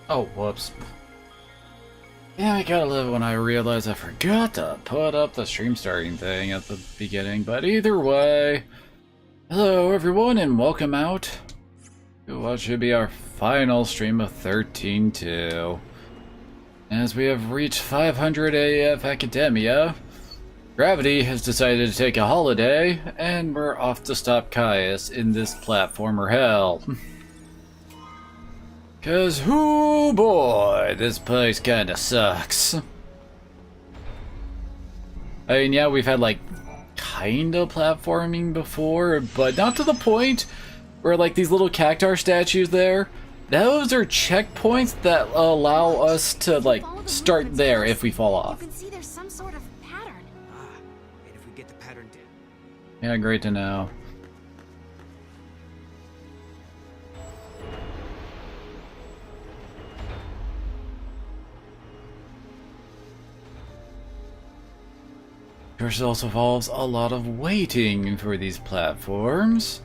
Oh, whoops. Yeah, I gotta love it when I realize I forgot to put up the stream starting thing at the beginning, but either way, hello everyone and welcome out to what should be our final stream of 13-2. As we have reached 500 AF Academia, Gravity has decided to take a holiday, and we're off to stop Caius in this platformer hell. Cause, hoo boy, this place kinda sucks. I mean, yeah, we've had, like, kinda platforming before, but not to the point where, like, these little cactar statues there, those are checkpoints that allow us to, like, start there if we fall off. You can see there's some sort of pattern. And if we get the pattern down. Yeah, great to know. Of course, it also involves a lot of waiting for these platforms.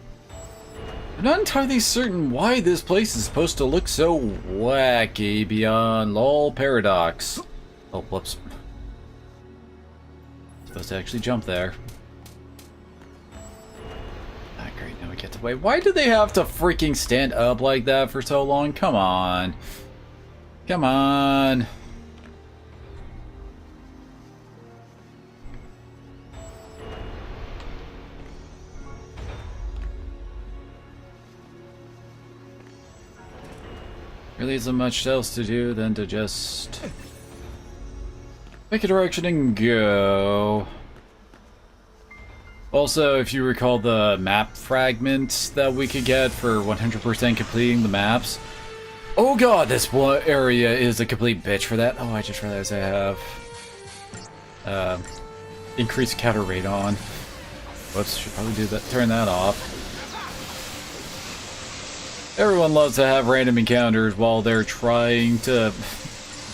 I'm not entirely certain why this place is supposed to look so wacky beyond lol paradox. Oh, whoops. Supposed to actually jump there. Ah, great, now we get to wait. Why do they have to freaking stand up like that for so long? Come on. Come on. Really isn't much else to do than to just pick a direction and go. Also, if you recall the map fragments that we could get for 100% completing the maps. Oh god, this one area is a complete bitch for that. Oh, I just realized I have increased counter rate on. Whoops, should probably do that. Turn that off. Everyone loves to have random encounters while they're trying to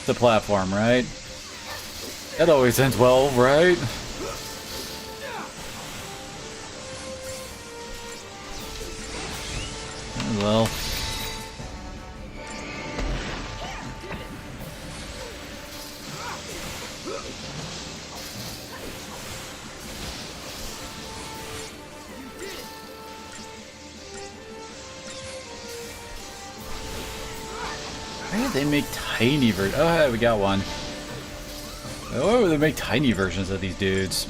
platform, right? That always ends well, right? Oh, well. Why did they make tiny versions? Oh, hey, we got one. Why would they make tiny versions of these dudes?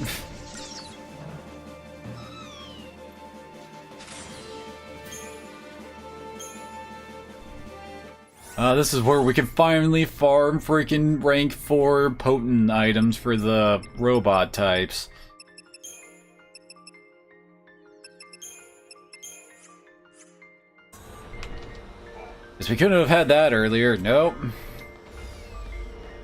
This is where we can finally farm freaking rank 4 potent items for the robot types. Because we couldn't have had that earlier. Nope.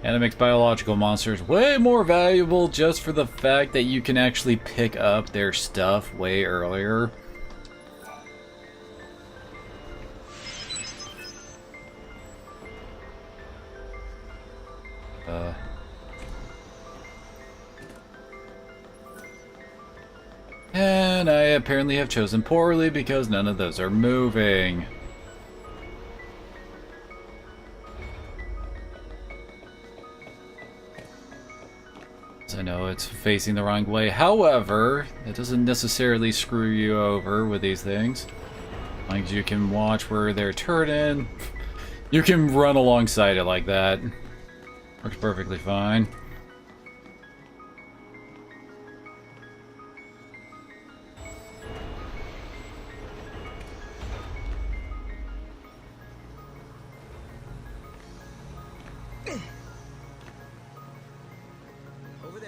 And it makes biological monsters way more valuable just for the fact that you can actually pick up their stuff way earlier. And I apparently have chosen poorly because none of those are moving. I know it's facing the wrong way. However, it doesn't necessarily screw you over with these things. As long as you can watch where they're turning, you can run alongside it like that. Works perfectly fine.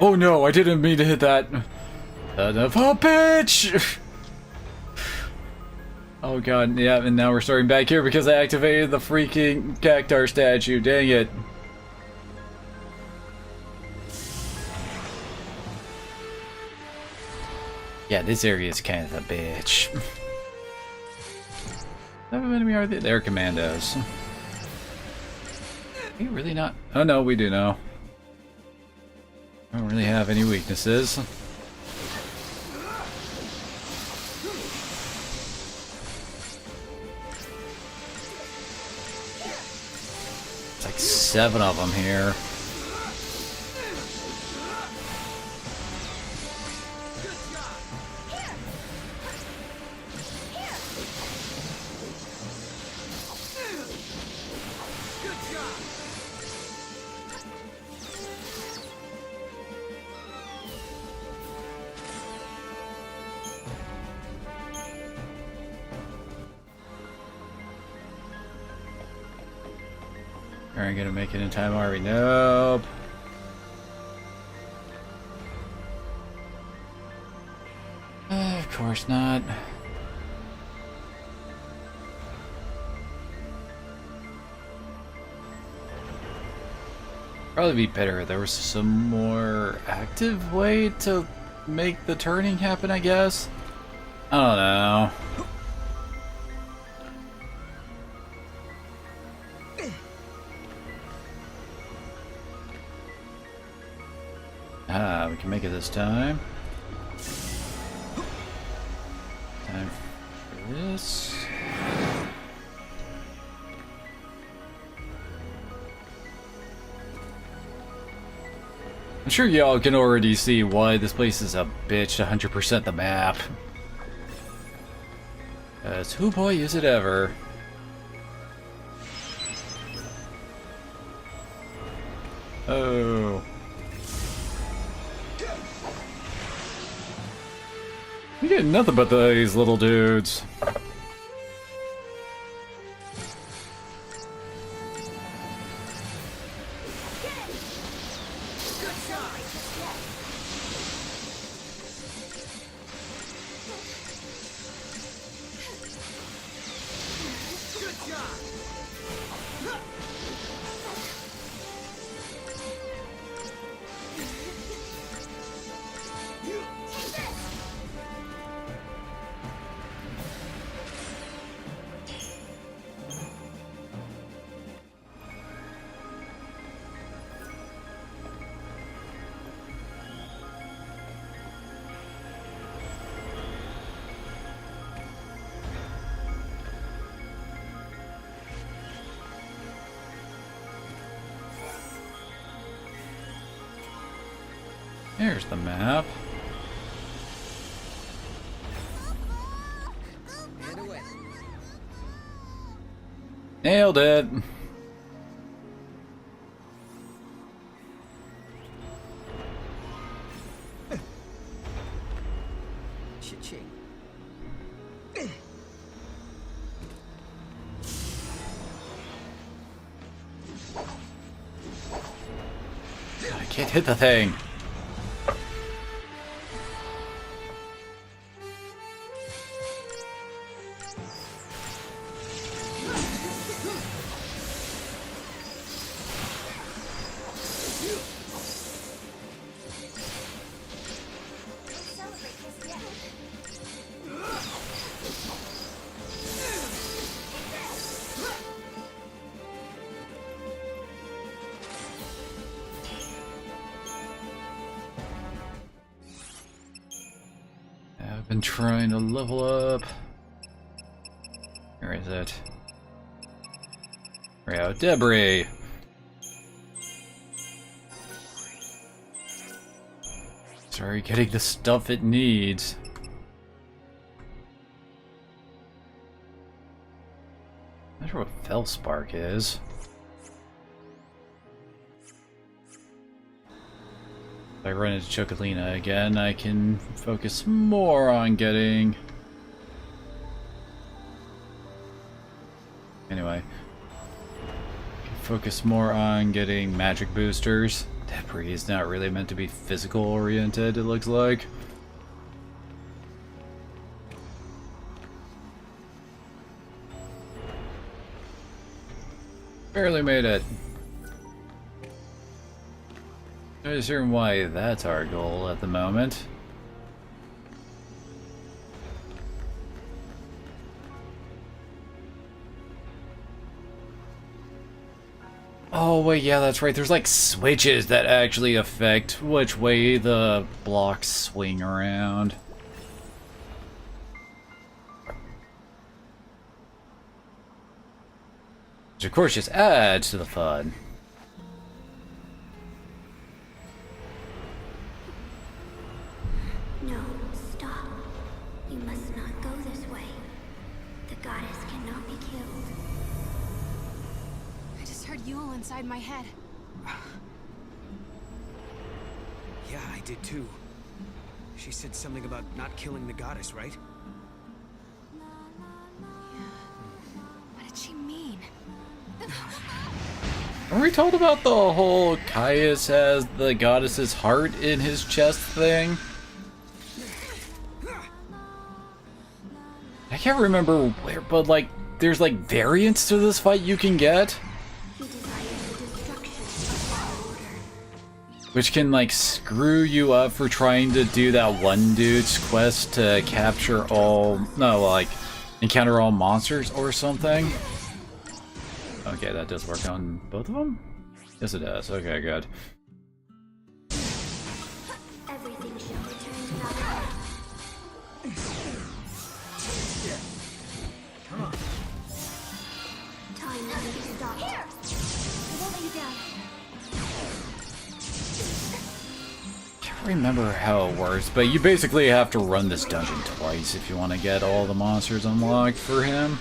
Oh no, I didn't mean to hit that. Son of a bitch! Oh god, yeah, and now we're starting back here because I activated the freaking cactar statue, dang it. Yeah, this area is kind of a bitch. How many enemy are they? They're commandos. Are we really not? Oh no, we do know. I don't really have any weaknesses. It's like 7 of them here. Aren't gonna make it in time, are we? Nope. Of course not. Probably be better if there was some more active way to make the turning happen, I guess. I don't know. Ah, we can make it this time. Time for this. I'm sure y'all can already see why this place is a bitch to 100% the map. As who boy is it ever? Oh. You get nothing but these little dudes. Here's the map. And away. Nailed it. Cha-ching. I can't hit the thing. I've been trying to level up. Where is it? There we go. Debris. Sorry, getting the stuff it needs. Not sure what Fellspark is. If I run into Chocolina again, I can focus more on getting... Anyway. I can focus more on getting magic boosters. Debris is not really meant to be physical oriented, it looks like. Barely made it. Not sure why that's our goal at the moment. Oh wait, yeah, that's right. There's like switches that actually affect which way the blocks swing around. Which of course just adds to the fun. No, stop. You must not go this way. The goddess cannot be killed. I just heard Yule inside my head. Yeah, I did too. She said something about not killing the goddess, right? What did she mean? Are we told about the whole Caius has the goddess's heart in his chest thing? I can't remember where, but like, there's like variants to this fight you can get, He desires the destruction of our order. which can like screw you up for trying to do that one dude's quest to capture all, no, like, encounter all monsters or something. Okay, that does work on both of them? Yes, it does. Okay, good. Everything shall return to Valhalla. Time must be stopped. I won't let you down. Can't remember how it works, but you basically have to run this dungeon twice if you want to get all the monsters unlocked for him.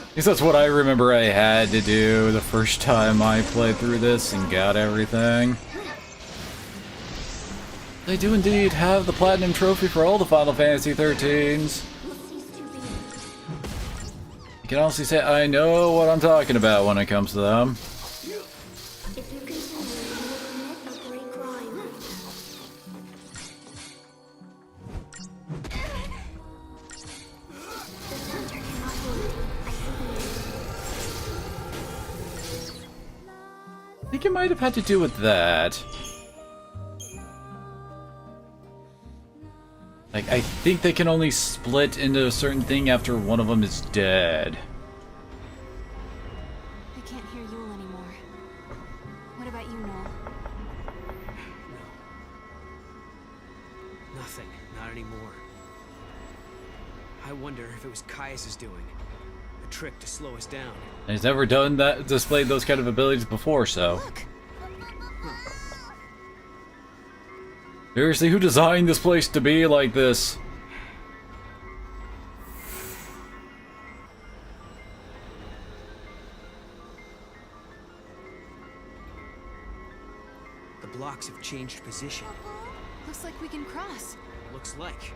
At least that's what I remember I had to do the first time I played through this and got everything. They do indeed have the Platinum Trophy for all the Final Fantasy 13s. Will cease to be. You can honestly say I know what I'm talking about when it comes to them. If you continue, you will commit a great crime. The center cannot hold. I see the I think it might have had to do with that. Like, I think they can only split into a certain thing after one of them is dead. I can't hear Yule anymore. What about you, Noel? Nothing. Not anymore. I wonder if it was Caius's doing. A trick to slow us down. And he's never done that, displayed those kind of abilities before, so. Look! Seriously, who designed this place to be like this? The blocks have changed position. Looks like we can cross. Looks like.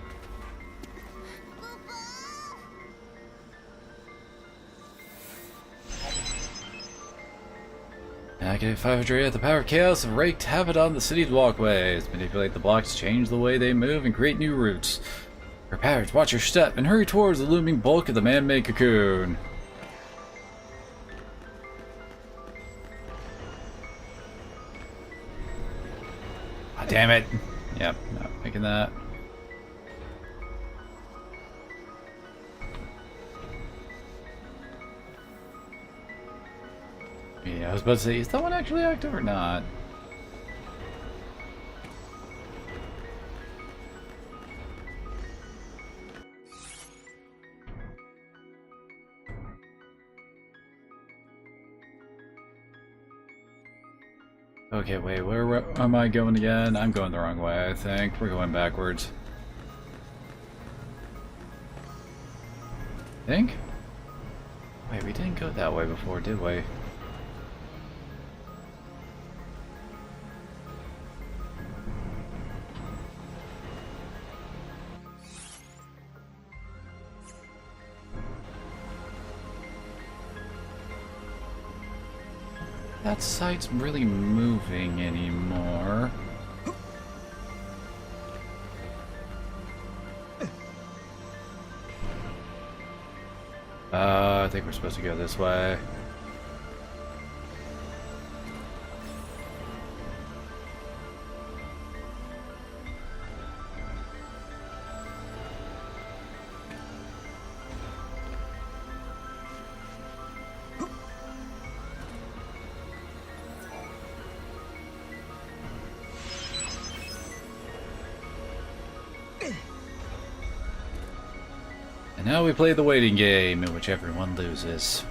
Activate 500 the power of chaos have wreaked havoc on the city's walkways. Manipulate the blocks, change the way they move, and create new routes. Prepare to watch your step and hurry towards the looming bulk of the man-made cocoon. Ah, damn it. Yep, not making that. Yeah, I was about to say, is that one actually active or not? Okay, wait, where am I going again? I'm going the wrong way, I think. We're going backwards. Think? Wait, we didn't go that way before, did we? That site's really moving anymore. I think we're supposed to go this way. And now we play the waiting game, in which everyone loses.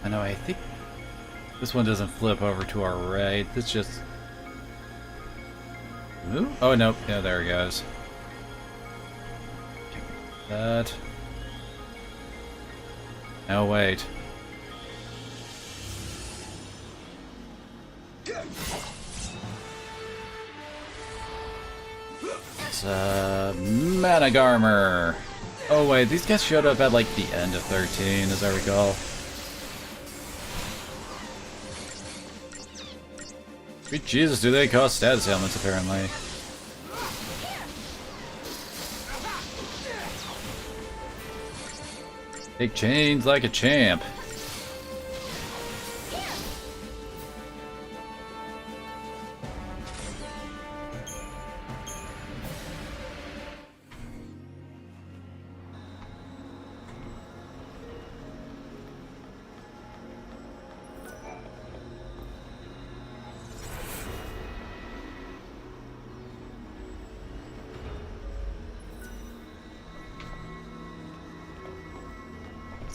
I know, I think this one doesn't flip over to our right. This just... Ooh. Oh, nope. Yeah, there he goes. That. No, wait. It's, Managarmer. Oh, wait, these guys showed up at, like, the end of 13, as I recall. Sweet Jesus, do they cost status ailments, apparently. Take chains like a champ.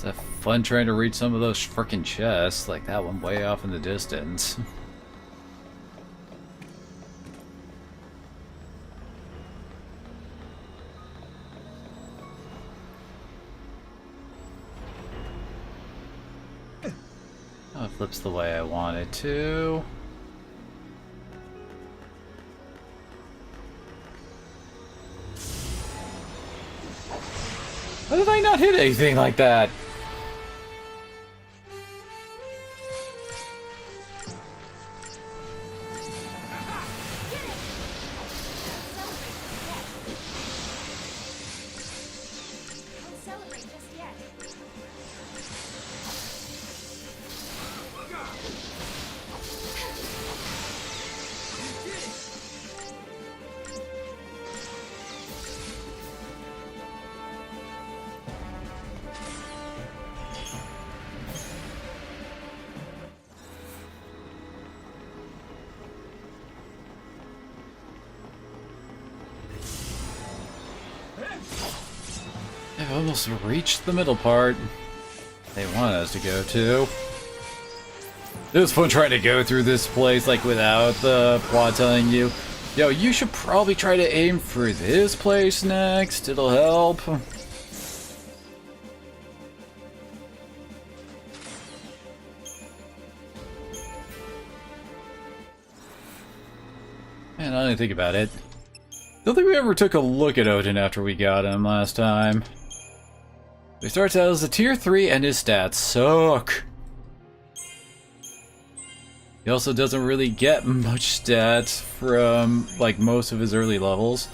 It's fun trying to reach some of those frickin' chests, like that one way off in the distance. Oh, it flips the way I want it to. How did I not hit anything like that? I've almost reached the middle part they want us to go to. It was fun trying to go through this place like without the plot telling you, yo, you should probably try to aim for this place next, it'll help. Man, I didn't think about it. Don't think we ever took a look at Odin after we got him last time. He starts out as a tier 3 and his stats suck. He also doesn't really get much stats from like most of his early levels.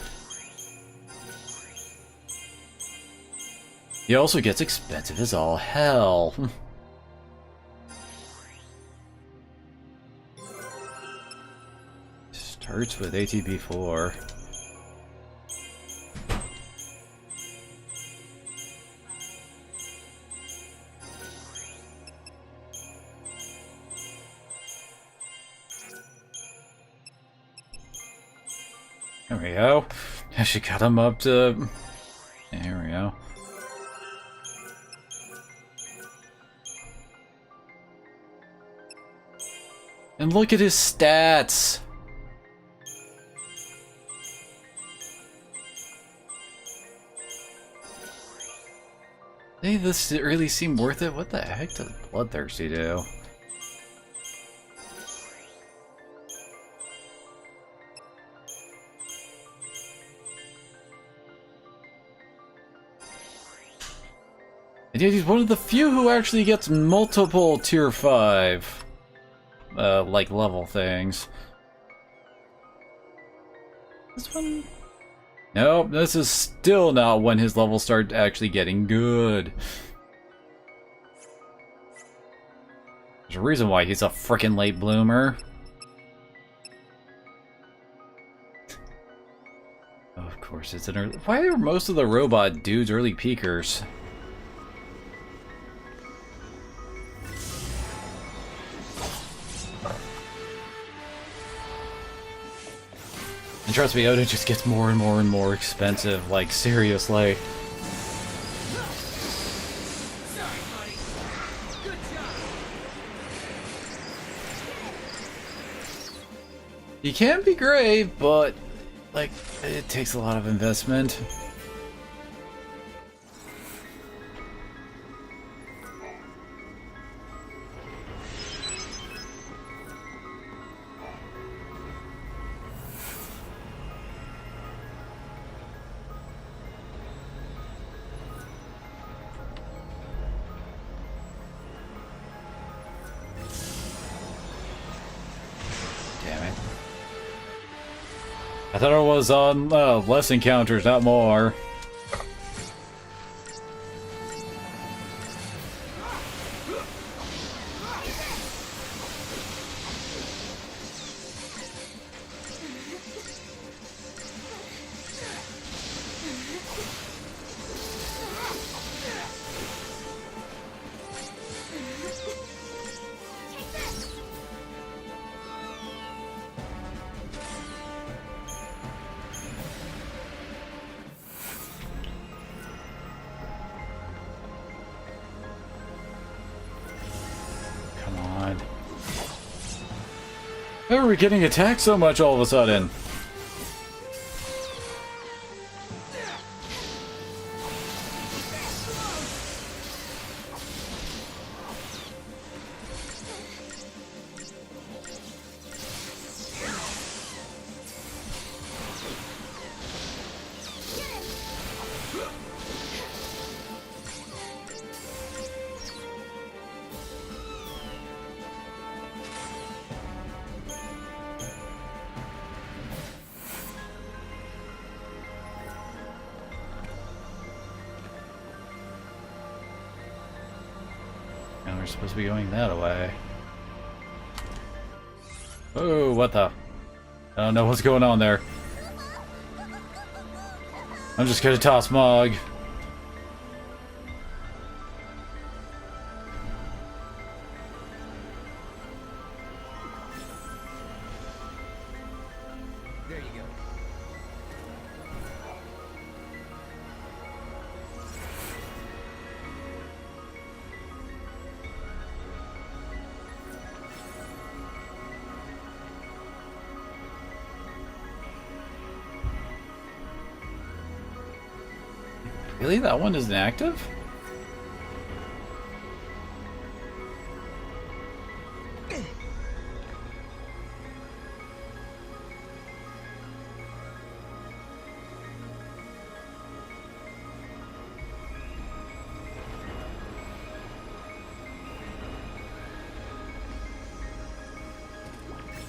He also gets expensive as all hell. Starts with ATB 4. There we go. She got him up to... There we go. And look at his stats! Hey, this really seem worth it? What the heck does Bloodthirsty do? And yet he's one of the few who actually gets multiple tier 5 like level things. This one? Nope, this is still not when his levels start actually getting good. There's a reason why he's a frickin' late bloomer. Oh, of course it's an early... Why are most of the robot dudes early peakers? And trust me, Odin just gets more and more and more expensive, like, seriously. He can be great, but like it takes a lot of investment. I thought it was on less encounters, not more. Why are we getting attacked so much all of a sudden? And we're supposed to be going that way. Oh, what the? I don't know what's going on there. I'm just gonna toss Mog. There you go. Really? That one isn't active?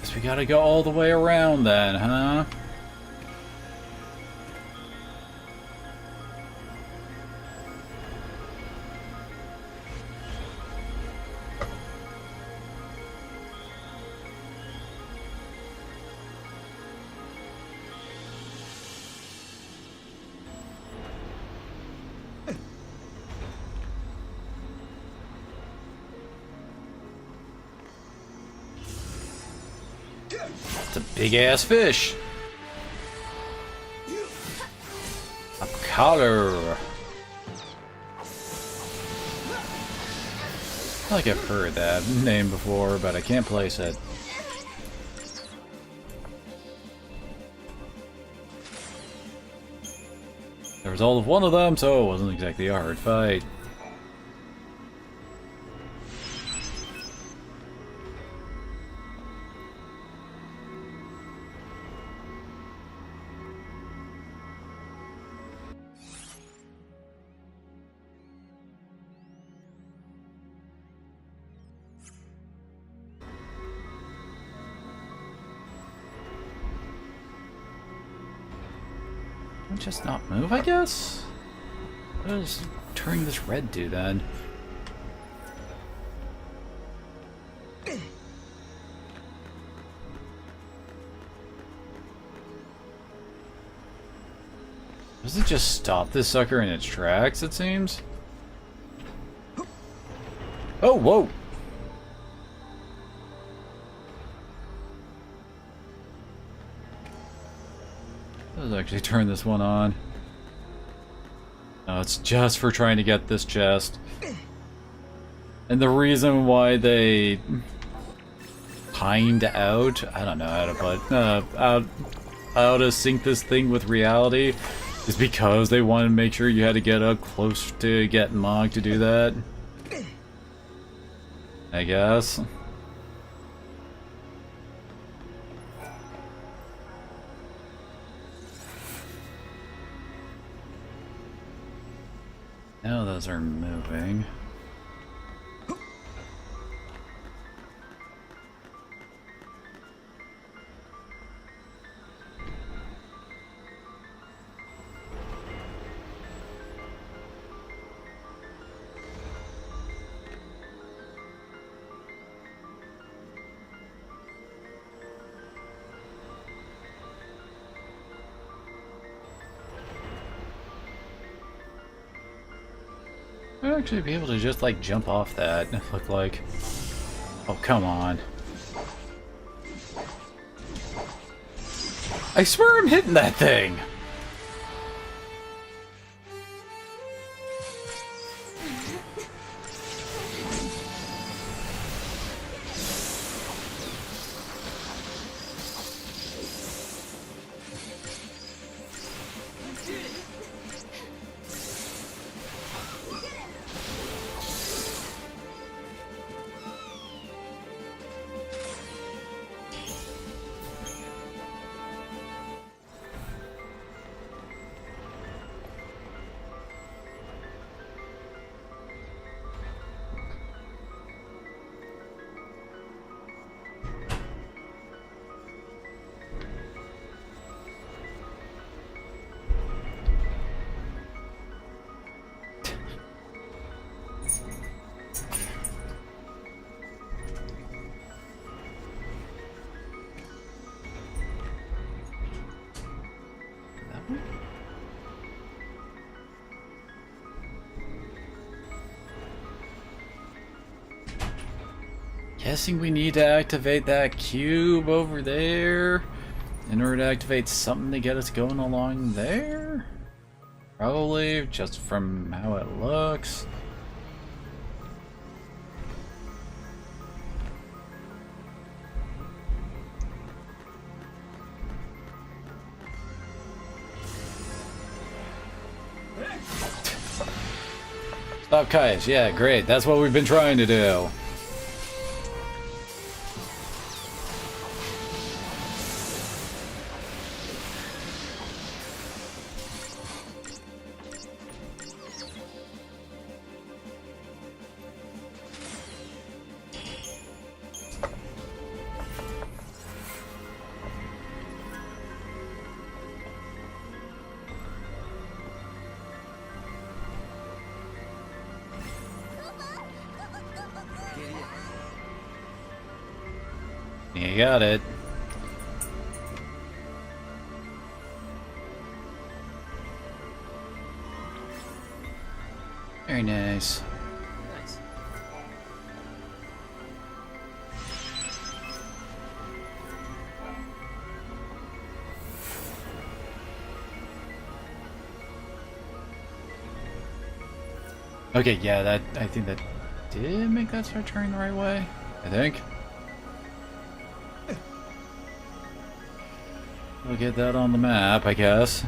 Guess we gotta go all the way around then, huh? It's a big ass fish. A collar. I feel like I've heard that name before, but I can't place it. There was all of one of them, so it wasn't exactly a hard fight. Just not move, I guess? What is turning this red do then? Does it just stop this sucker in its tracks, it seems? Oh, whoa! Let's actually turn this one on. No, it's just for trying to get this chest. And the reason why they kind out. I don't know how to put how to sync this thing with reality. Is because they wanted to make sure you had to get up close to getting Mog to do that. I guess. Now those are moving. I'd actually be able to just like jump off that. Look like, oh come on! I swear I'm hitting that thing. Guessing we need to activate that cube over there in order to activate something to get us going along there? Probably, just from how it looks. Stop Kai's, yeah, great. That's what we've been trying to do. You got it. Very nice. Nice. Okay, yeah, that I think that did make that start turning the right way. I think. We'll get that on the map, I guess.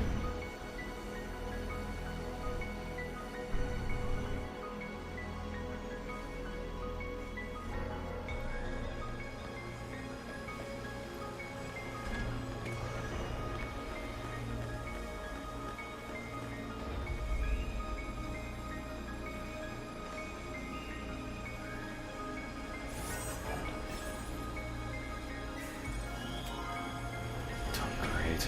Great.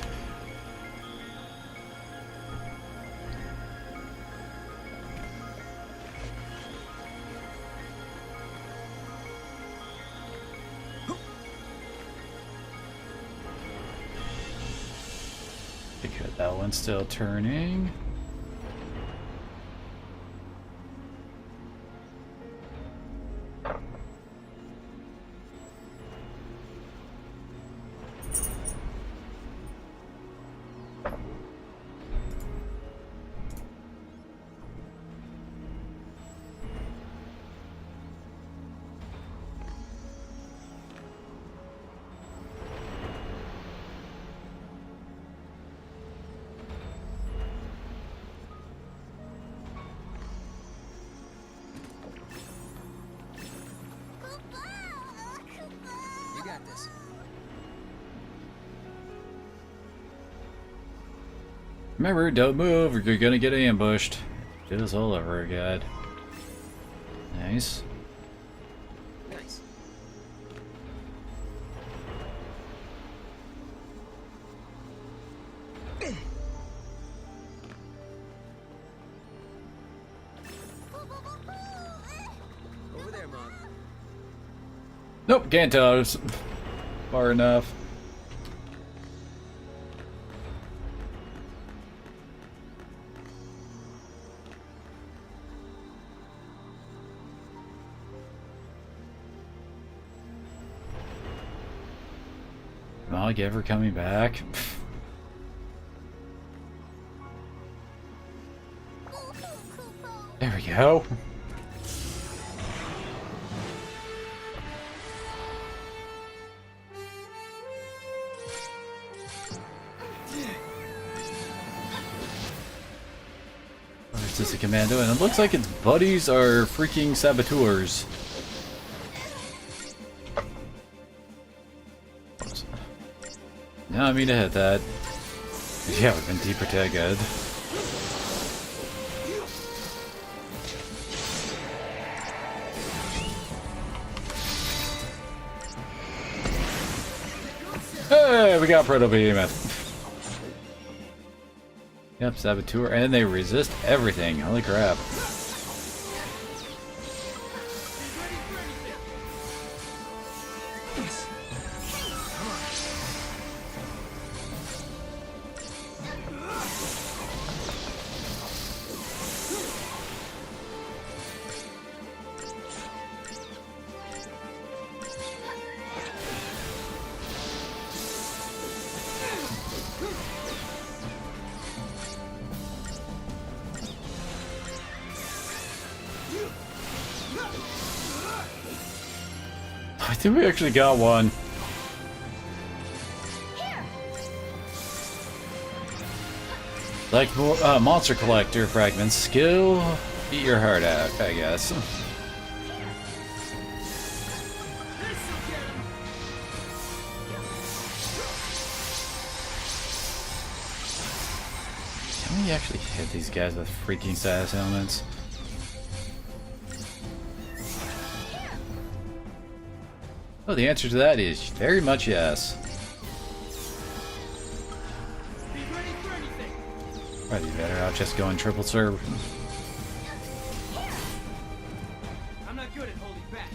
Okay, that one's still turning. Remember, don't move or you're gonna get ambushed. Do this all over again. Nice. Nice. Over there, Mom. Nope, can't tell. It's far enough. Mog ever coming back? There we go. There's just a commando, and it looks like its buddies are freaking saboteurs. No, I mean to hit that. Yeah, we've been deprotected. Hey, we got Proto Behemoth. Yep, saboteur, and they resist everything. Holy crap. I think we actually got one. Like monster collector fragments, skill, eat your heart out, I guess. Can we actually hit these guys with freaking status elements? Oh, the answer to that is very much yes. Probably better out just going triple serve. I'm not good at holding back.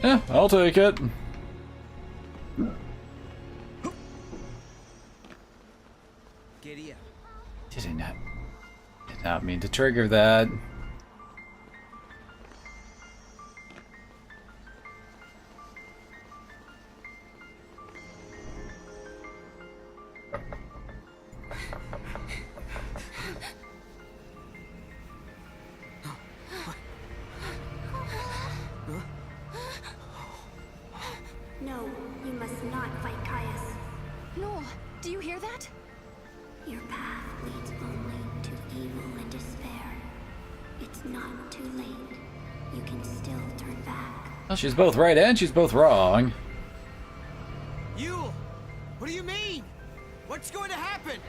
Yeah, I'll take it. Giddy up. Did not mean to trigger that. No, you must not fight Caius. No, do you hear that? Your path leads only to evil and despair. It's not too late. You can still turn back. Well, she's both right and she's both wrong. Yule! What do you mean? What's going to happen?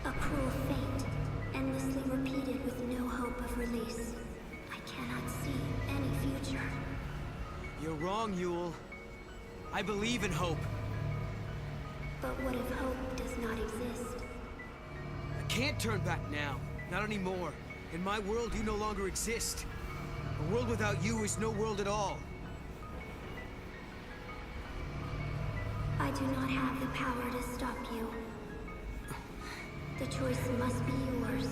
A cruel fate, endlessly repeated with no hope of release. I cannot see any future. You're wrong, Yule. I believe in hope. But what if hope does not exist? I can't turn back now. Not anymore. In my world, you no longer exist. A world without you is no world at all. I do not have the power to stop you. The choice must be yours,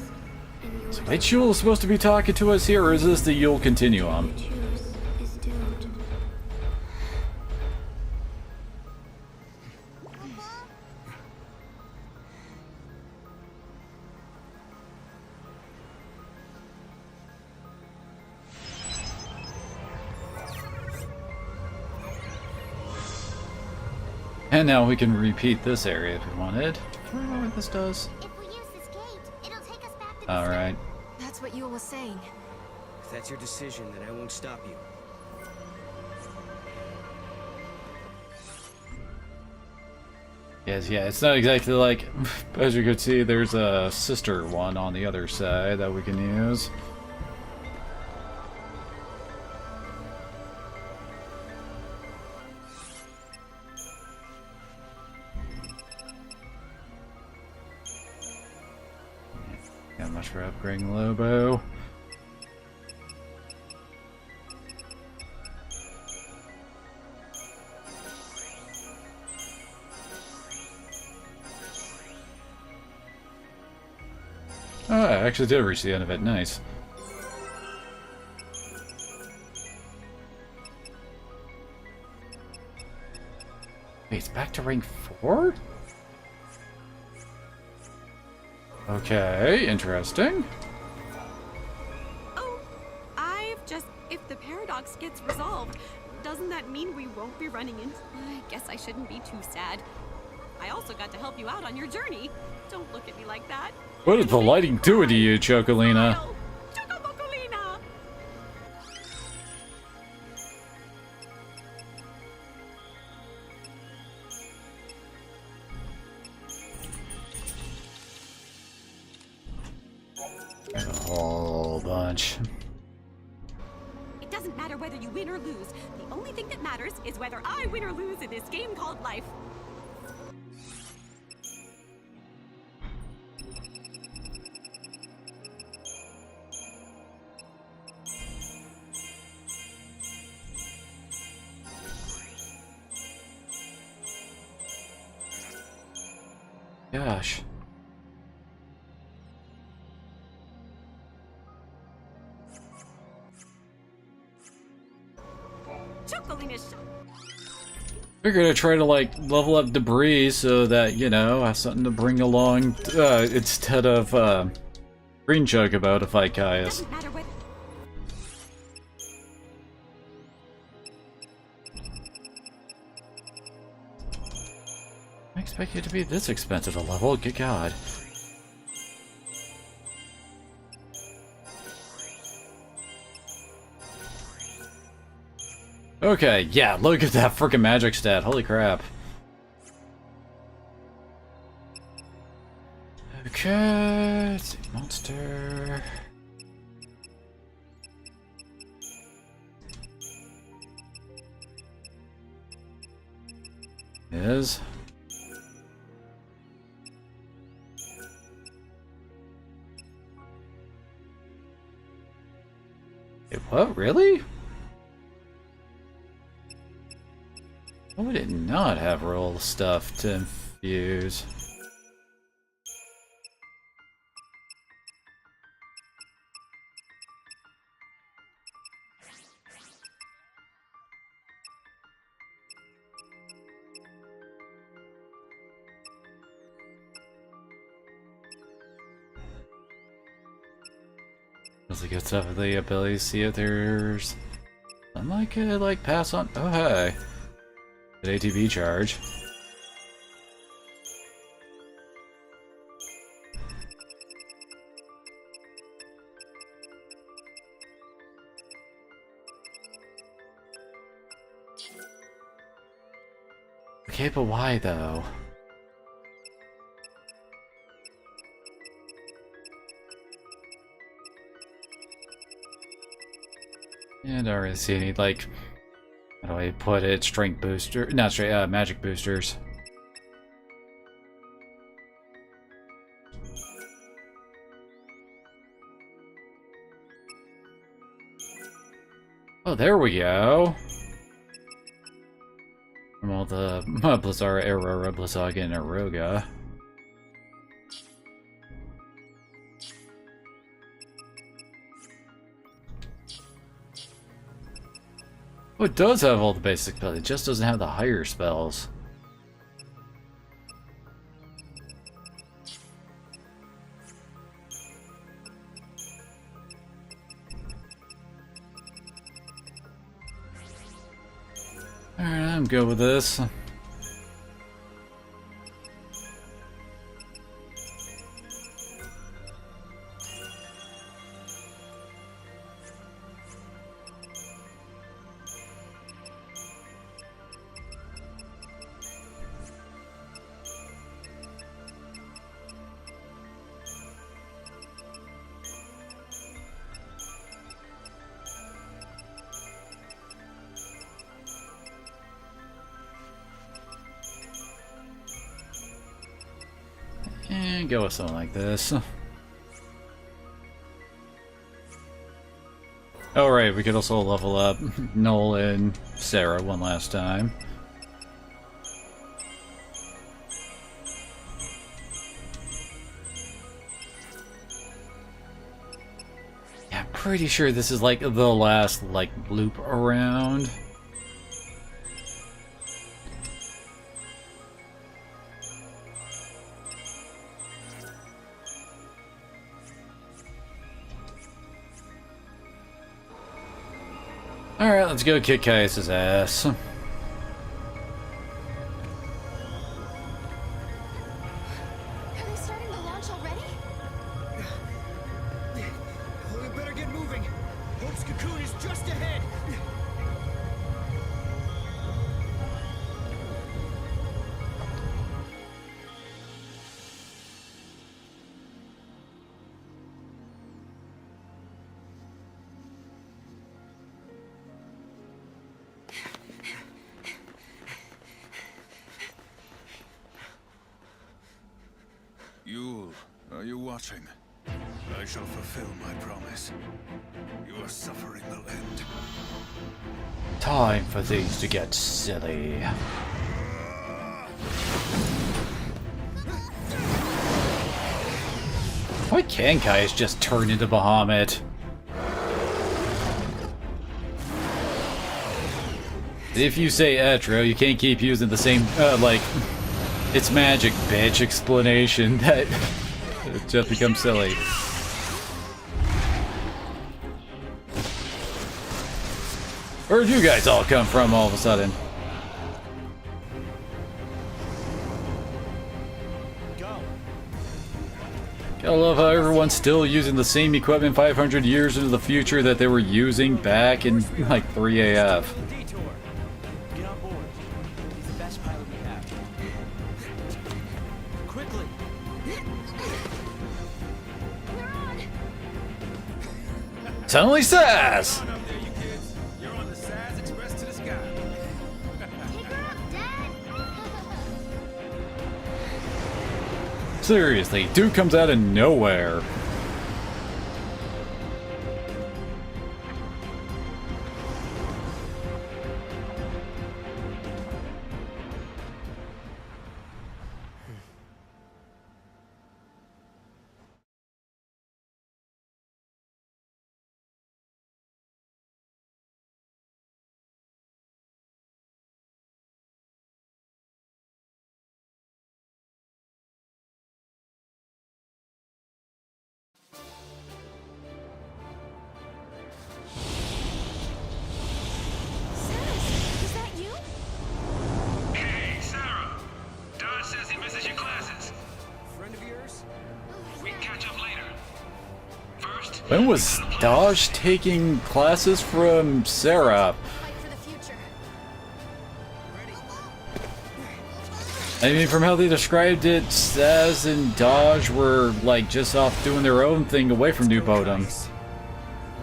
and yours. Wait, Yule supposed to be talking to us here, or is this the Yule Continuum? You choose is doomed. And now we can repeat this area if we wanted. Do you remember what this does? If we use this gate, it'll take us back to the Alright. That's what Yule was saying. If that's your decision, then I won't stop you. Yes, yeah, it's not exactly like, as you could see, there's a sister one on the other side that we can use. Got much for upgrading Lobo. Oh, I actually did reach the end of it. Nice. Wait, it's back to rank 4? Okay, interesting. Oh, if the paradox gets resolved, doesn't that mean we won't be running in? I guess I shouldn't be too sad. I also got to help you out on your journey. Don't look at me like that. What is the lighting doing to you, Chocolina? Smile. Chocobocolina! A whole bunch. It doesn't matter whether you win or lose. The only thing that matters is whether I win or lose in this game called life. Gosh. Chocolina's We're gonna try to like level up debris so that, you know, I have something to bring along instead of Green Chocobo to fight Caius. doesn't matter whether I expect you to be this expensive a level, good god. Okay, yeah, look at that freaking magic stat, holy crap. Okay, let's see, monster. Is. Wait, what? Really? Oh, we did not have roll stuff to infuse. Does it get stuff with the ability to see if there's something I could like pass on? Oh hey. An ATB charge. Okay, but why though? Yeah, I don't really see any, like, how do I put it? Strength booster, not strength, magic boosters. Oh, there we go. From all the Blizzard, Aurora, Blizzaga, and Aroga. Oh, it does have all the basic spells, it just doesn't have the higher spells. Alright, I'm good with this. And go with something like this. Oh right, we could also level up Noel and Sarah one last time. Yeah, I'm pretty sure this is like the last like loop around. Alright, let's go kick Caius' ass. Are they starting the launch already? Oh, we better get moving. Hope's cocoon is just ahead. Yule, are you watching? I shall fulfill my promise. Your suffering will end. Time for these to get silly. Why can't Caius just turn into Bahamut? If you say Etro, you can't keep using the same, like, it's magic, bitch explanation that it just becomes silly. Where'd you guys all come from all of a sudden? I love how everyone's still using the same equipment 500 years into the future that they were using back in like 3AF. Detour. Get on board. He's the best pilot we have. Quickly. Suddenly says! Up there, you kids. You're on the SAS Express to the sky. Take her up, Dad! Seriously, dude comes out of nowhere. Samus, is that you? Hey, Sarah. Dodge says he misses your classes. Friend of yours? We can catch up later. First, When was Dodge taking classes from Sarah? Fight for the future. I mean, from how they described it, Saz and Dodge were like just off doing their own thing away from New Bodom. Want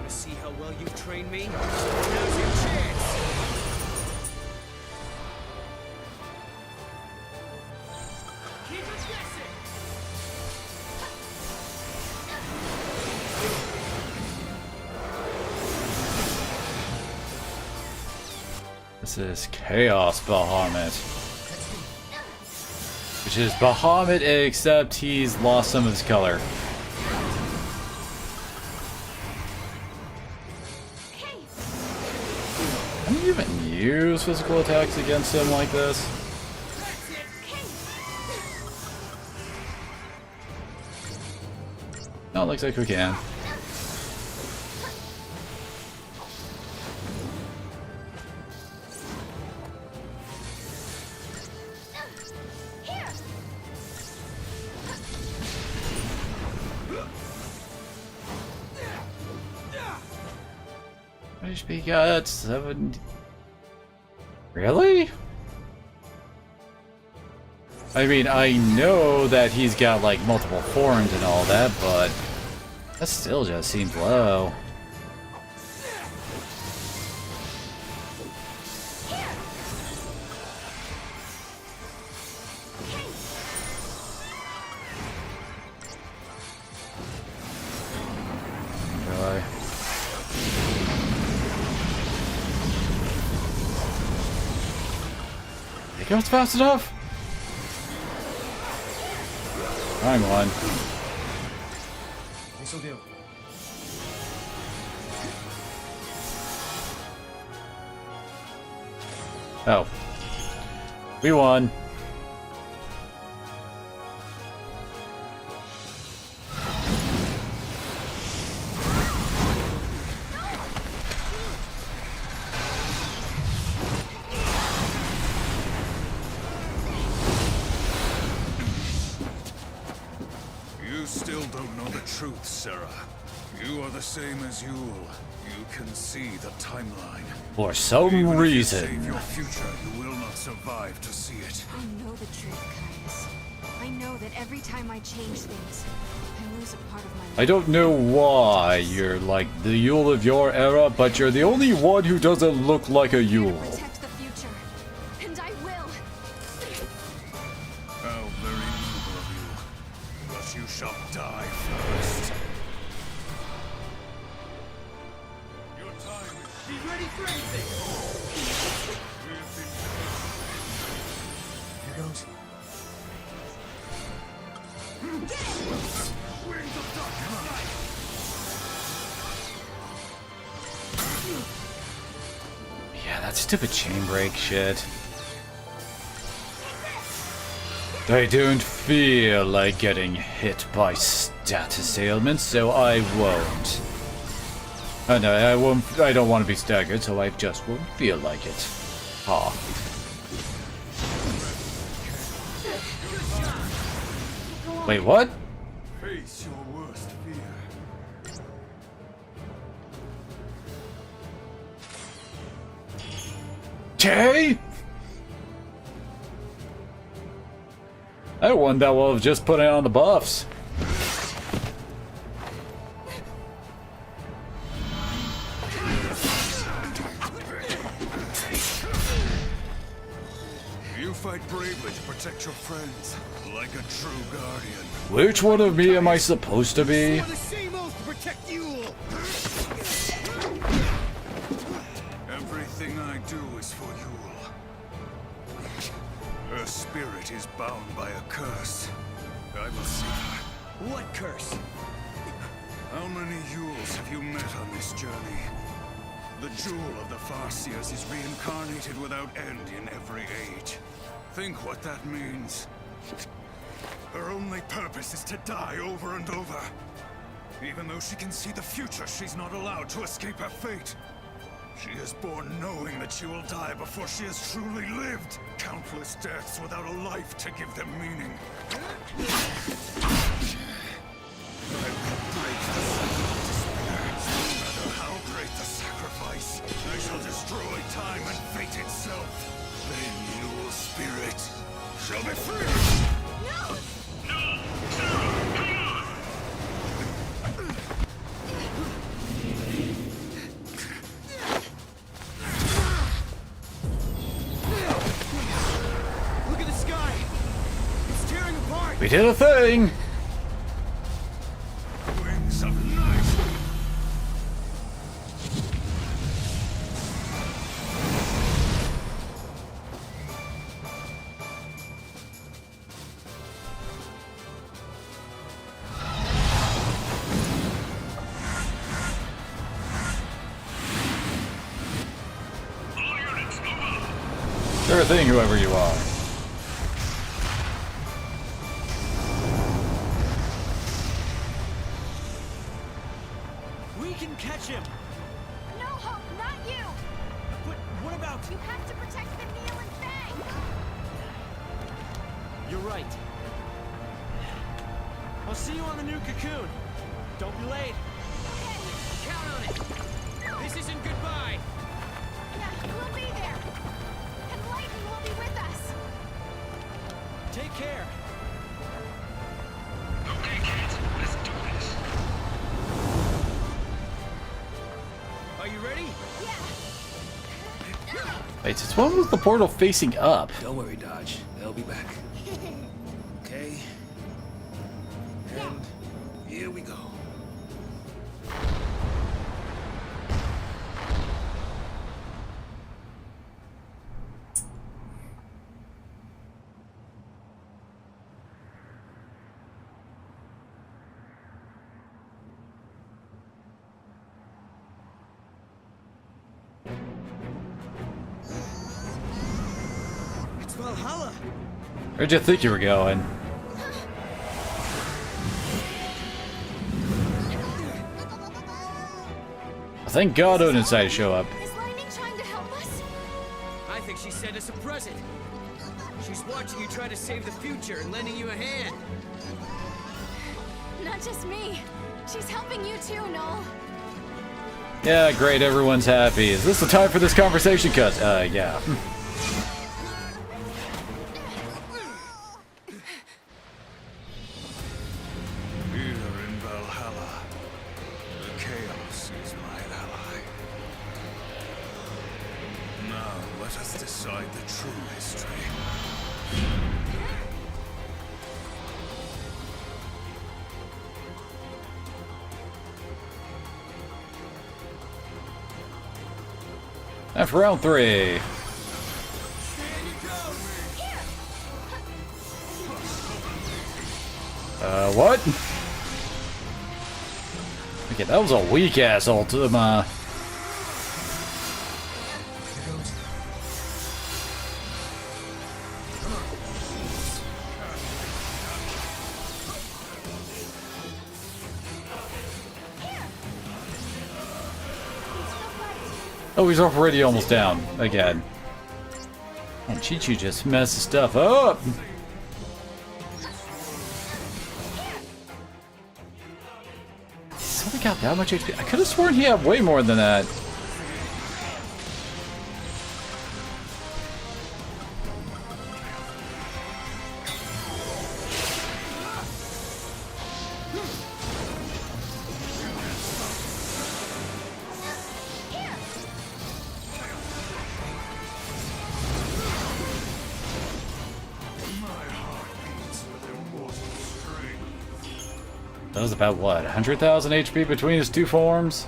to see how well you've trained me? Now's your chance. Keep it guessing. This is Chaos Bahamut. Which is Bahamut, except he's lost some of his color. Hey, Can you even use physical attacks against him like this? No, it looks like we can. here. HP got 7. Really? I mean, I know that he's got like multiple forms and all that, but that still just seems low. That's fast enough. I'm on. This'll do. Oh. We won. You still don't know the truth, Sarah. You are the same as Yule. You can see the timeline. For some Even if you reason. save your future, you will not survive to see it. I know the truth, Caius. I know that every time I change things, I lose a part of my life. I don't know why you're like the Yule of your era, but you're the only one who doesn't look like a I'm here Yule. to protect the future, and I will. How very noble of you. But you shall die first. Your time is... She's ready for anything. We have been... Here goes. Wings of darkness! Yeah, that stupid chain break shit. I don't feel like getting hit by status ailments, so I won't. Oh no, I won't. I don't want to be staggered, so I just won't feel like it. Ah. Wait, what? Face your worst fear. Okay. I won that will have just put it on the buffs. You fight bravely to protect your friends, like a true guardian. Which one of me am I supposed to be? Swore the same oath to protect Yule. Everything I do is for Yule. Her spirit is bound by a curse. I will save her. What curse? How many Yules have you met on this journey? The jewel of the Farseers is reincarnated without end in every age. Think what that means. Her only purpose is to die over and over. Even though she can see the future, she's not allowed to escape her fate. She is born knowing that she will die before she has truly lived. Countless deaths without a life to give them meaning. I will break the cycle of despair. No matter how great the sacrifice, I shall destroy time and fate itself. Then your spirit shall be free! Look at the sky. It's tearing apart. We did a thing! Wings of night! Sure thing, whoever you are. We can catch him. No, Hope, not you. But what about... You have to protect the Neil and Fang. You're right. I'll see you on the new cocoon. Don't be late. Count on it. This isn't goodbye. Yeah, we'll be there. And Lightning will be with us. Take care. Okay, kids, let's do this. Are you ready? Wait, since when was the portal facing up? Don't worry, Dodge. They'll be back. Okay. And here we go. Valhalla! Where'd you think you were going? Thank God Odin decided to show up. Is Lightning trying to help us? I think she sent us a present. She's watching you try to save the future and lending you a hand. Not just me. She's helping you too, Noel. Yeah, great, everyone's happy. Is this the time for this conversation? Cuz, yeah. Here in Valhalla, the chaos is my ally. Now let us decide the true history. And for round 3. What? Okay, that was a weak ass Ultima. Oh, he's already almost down again. And Chi-Chi just messes stuff up. He's only got that much HP. I could have sworn he had way more than that. That was about what, 100,000 HP between his two forms?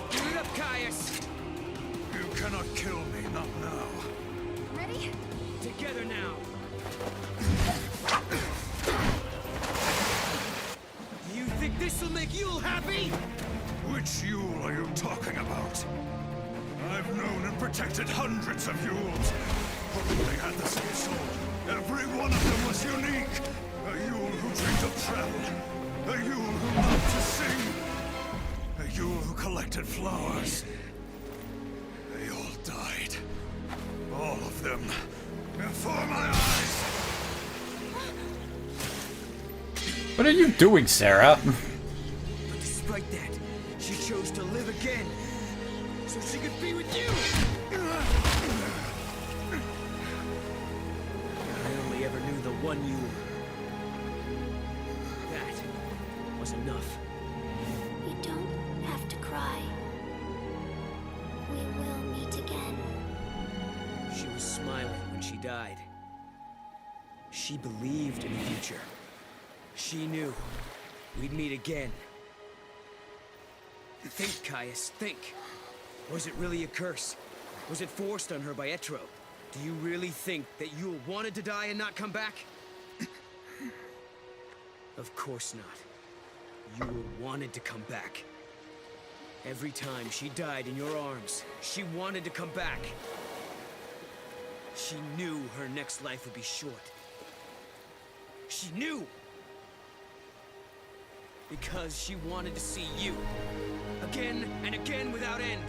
Give it up, Caius! You cannot kill me, not now. Ready? Together now! You think this'll make Yule happy? Which Yule are you talking about? I've known and protected hundreds of Yules. They had the same soul. Every one of them was unique. A Yule who dreamed of travel. A Yule who loved to sing. A Yule who collected flowers. They all died. All of them. Before my eyes. What are you doing, Sarah? But despite that, she chose to live again. So she could be with you! I only ever knew the one you... That was enough. You don't have to cry. We will meet again. She was smiling when she died. She believed in the future. She knew we'd meet again. Think, Caius, think. Was it really a curse? Was it forced on her by Etro? Do you really think that Yule wanted to die and not come back? Of course not. Yule wanted to come back. Every time she died in your arms, she wanted to come back. She knew her next life would be short. She knew! Because she wanted to see you. Again and again without end.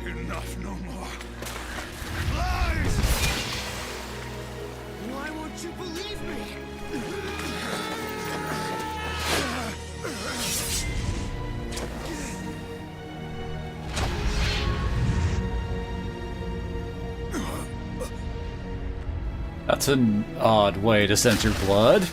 Enough, no more. Lies! Why won't you believe me? That's an odd way to censor blood.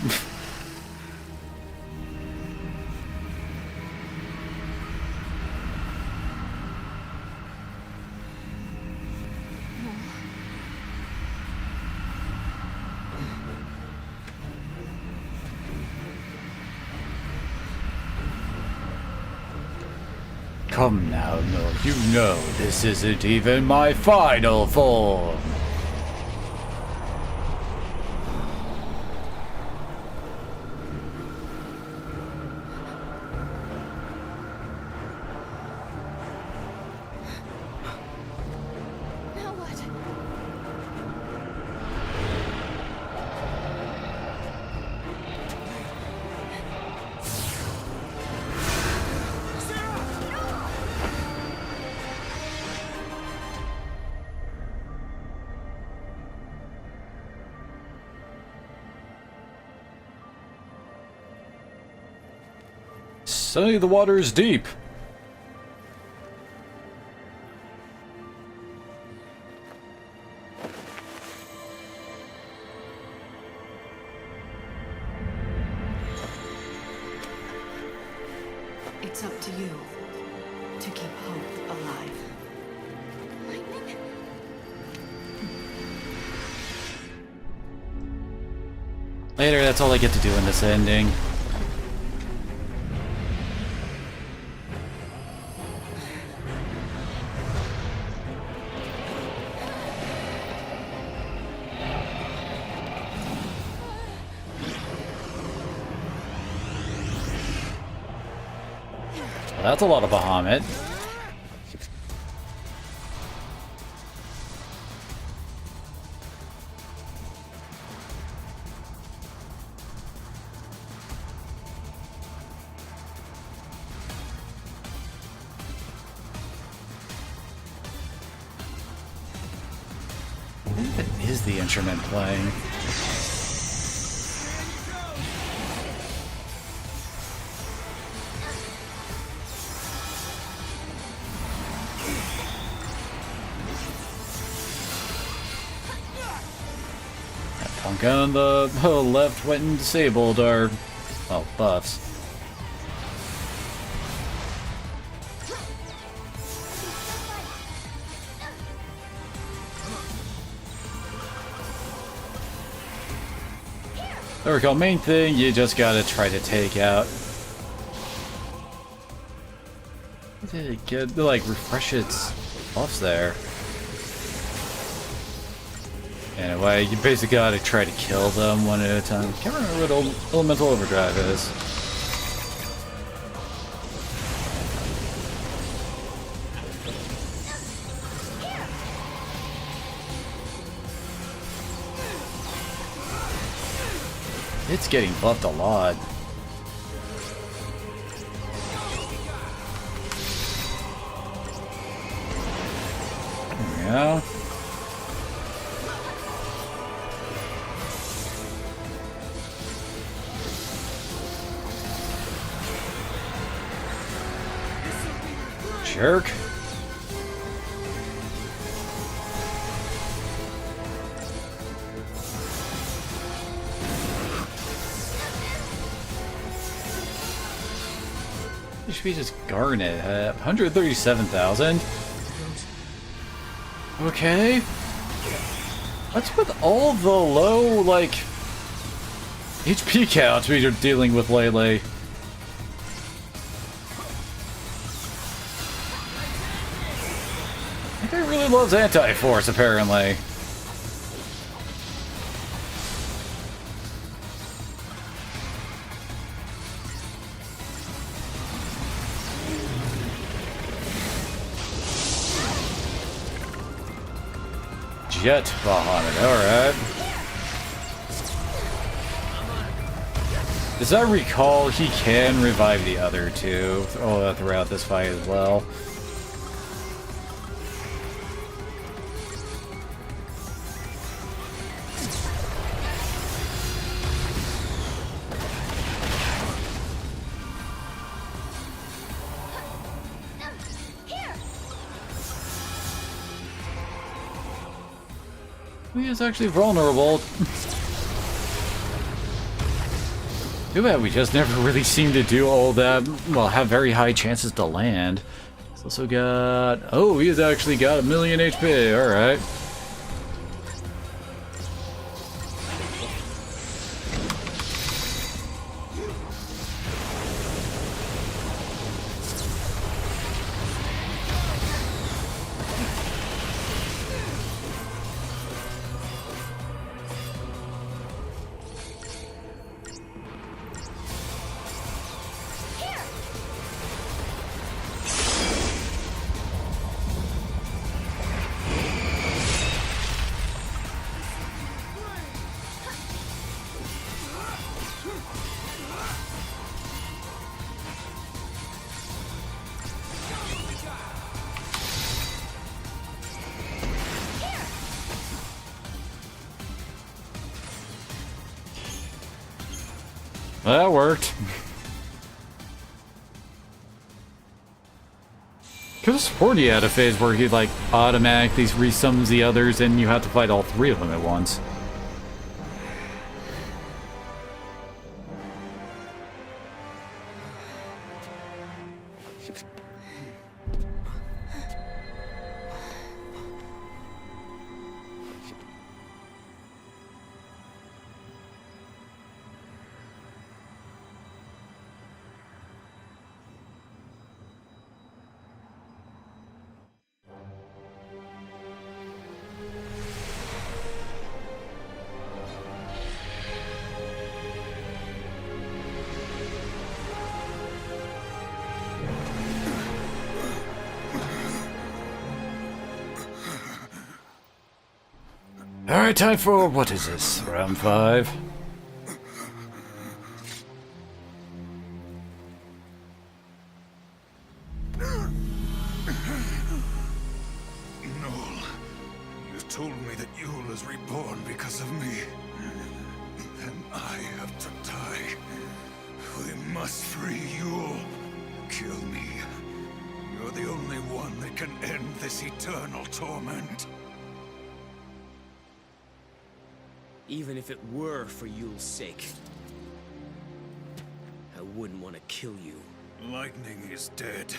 Come now, no, you know this isn't even my final form. Say the water is deep. It's up to you to keep hope alive. Lightning? Later, that's all I get to do in this ending. Well, that's a lot of Bahamut. What is the instrument playing? Punk on the left went and disabled our, well, buffs. There we go. Main thing, you just gotta try to take out. Did it get like refresh its buffs there? Anyway, you basically gotta try to kill them one at a time. Can't remember what Elemental Overdrive is. It's getting buffed a lot. There we go. Jerk. You should be just Garnet. 137,000. Okay. What's with all the low, like, HP counts we're dealing with lately? He really loves Anti-Force, apparently. Jet Bahamut, alright. As I recall, he can revive the other two throughout this fight as well. He is actually vulnerable. Too bad we just never really seem to do all that, well, have very high chances to land. He's also got... oh, he has actually got 1 million HP, alright. That worked. Could have sworn he had a phase where he like automatically resummons the others and you have to fight all three of them at once. Alright, time for, what is this, round 5? Noel, you told me that Yule is reborn because of me. And I have to die. We must free Yule. Kill me. You're the only one that can end this eternal torment. Even if it were for Yule's sake, I wouldn't want to kill you. Lightning is dead.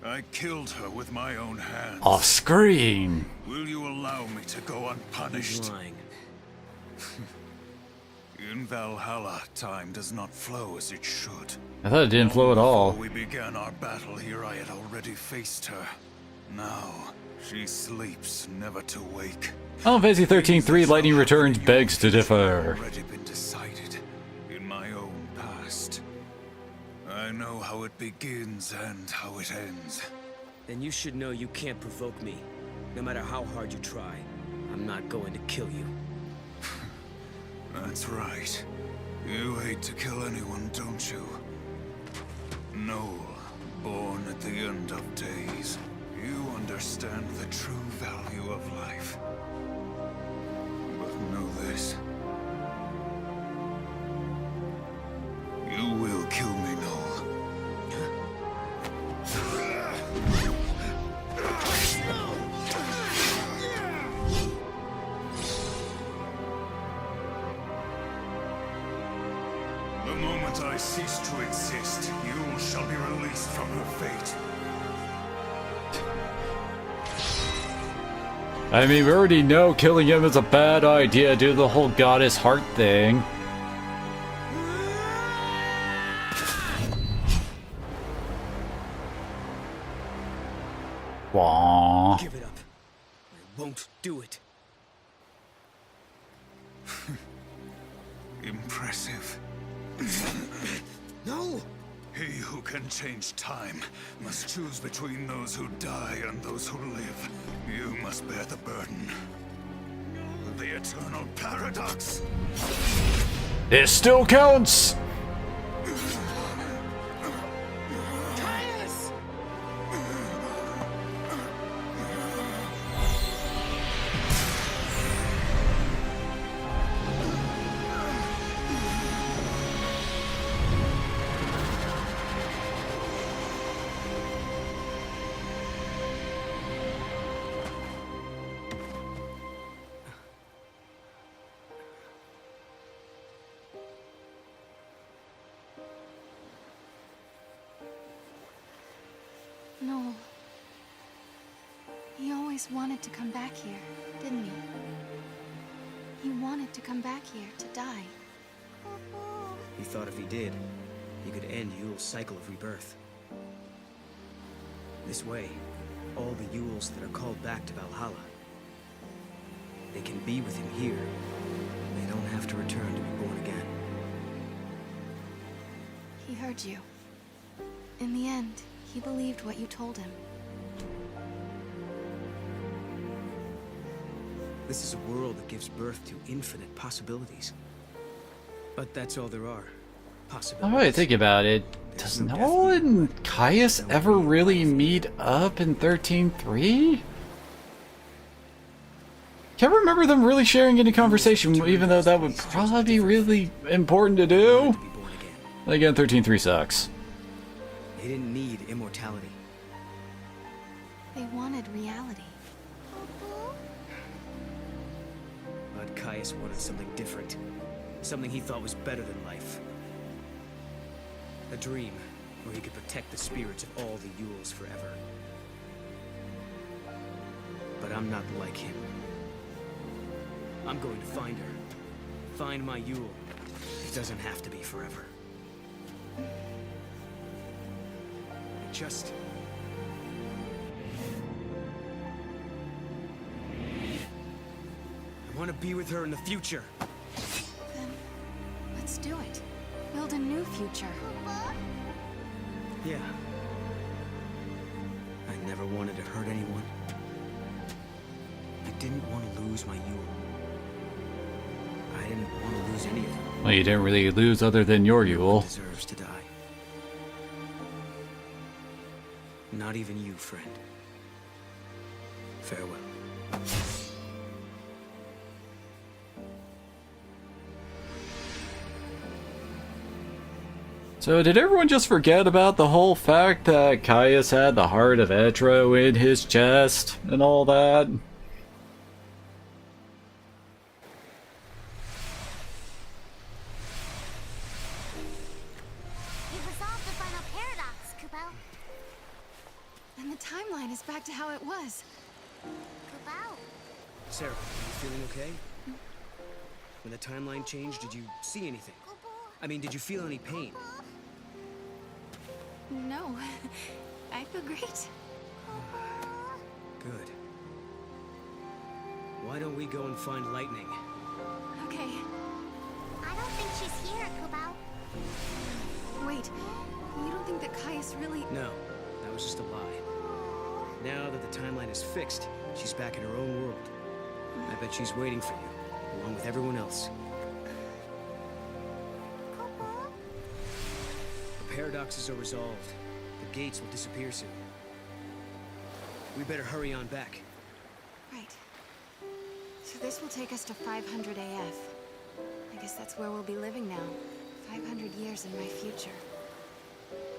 I killed her with my own hands. Off screen! Will you allow me to go unpunished? He's lying. In Valhalla, time does not flow as it should. I thought it didn't flow at all. Before we began our battle here, I had already faced her. Now, she sleeps, never to wake. Final Fantasy 13-3 Lightning Returns begs to differ. Already been decided in my own past. I know how it begins and how it ends. Then you should know you can't provoke me. No matter how hard you try, I'm not going to kill you. That's right. You hate to kill anyone, don't you? Noel, born at the end of days. You understand the true value of life. But know this. You will kill me, Noel. The moment I cease to exist, you shall be released from her fate. I mean, we already know killing him is a bad idea due to the whole goddess heart thing. Wah. Give it up. I won't do it. Impressive. No! He who can change time must choose between those who die and those who live. You must bear the burden. The eternal paradox. It still counts! Caius! No. He always wanted to come back here, didn't he? He wanted to come back here to die. He thought if he did, he could end Yule's cycle of rebirth. This way, all the Yules that are called back to Valhalla, they can be with him here. They don't have to return to be born again. He heard you. In the end, he believed what you told him. This is a world that gives birth to infinite possibilities. But that's all there are. Possibilities. Now that I think about it, does Noel and Caius ever really meet up in 13-3? Can't remember them really sharing any conversation, even though that would probably be really important to do. To be born again. Again, 13-3 sucks. They didn't need immortality. They wanted reality. But Caius wanted something different. Something he thought was better than life. A dream where he could protect the spirits of all the Yules forever. But I'm not like him. I'm going to find her. Find my Yule. It doesn't have to be forever. Just... I want to be with her in the future. Then, let's do it. Build a new future. Yeah. I never wanted to hurt anyone. I didn't want to lose my Yule. I didn't want to lose any of them. Well, you didn't really lose other than your Yule. Deserves to die. Not even you, friend. Farewell. So did everyone just forget about the whole fact that Caius had the heart of Etro in his chest and all that? You resolved the final paradox, Kupo. And the timeline is back to how it was. Kupo. Sarah, are you feeling okay? When the timeline changed, did you see anything? I mean, did you feel any pain? No, I feel great. Good. Why don't we go and find Lightning? Okay, I don't think she's here, Kupo. wait. You don't think that Caius really... No, that was just a lie. Now that the timeline is fixed, she's back in her own world. I bet she's waiting for you, along with everyone else. The paradoxes are resolved. The gates will disappear soon. We better hurry on back. Right. So this will take us to 500 AF. I guess that's where we'll be living now. 500 years in my future.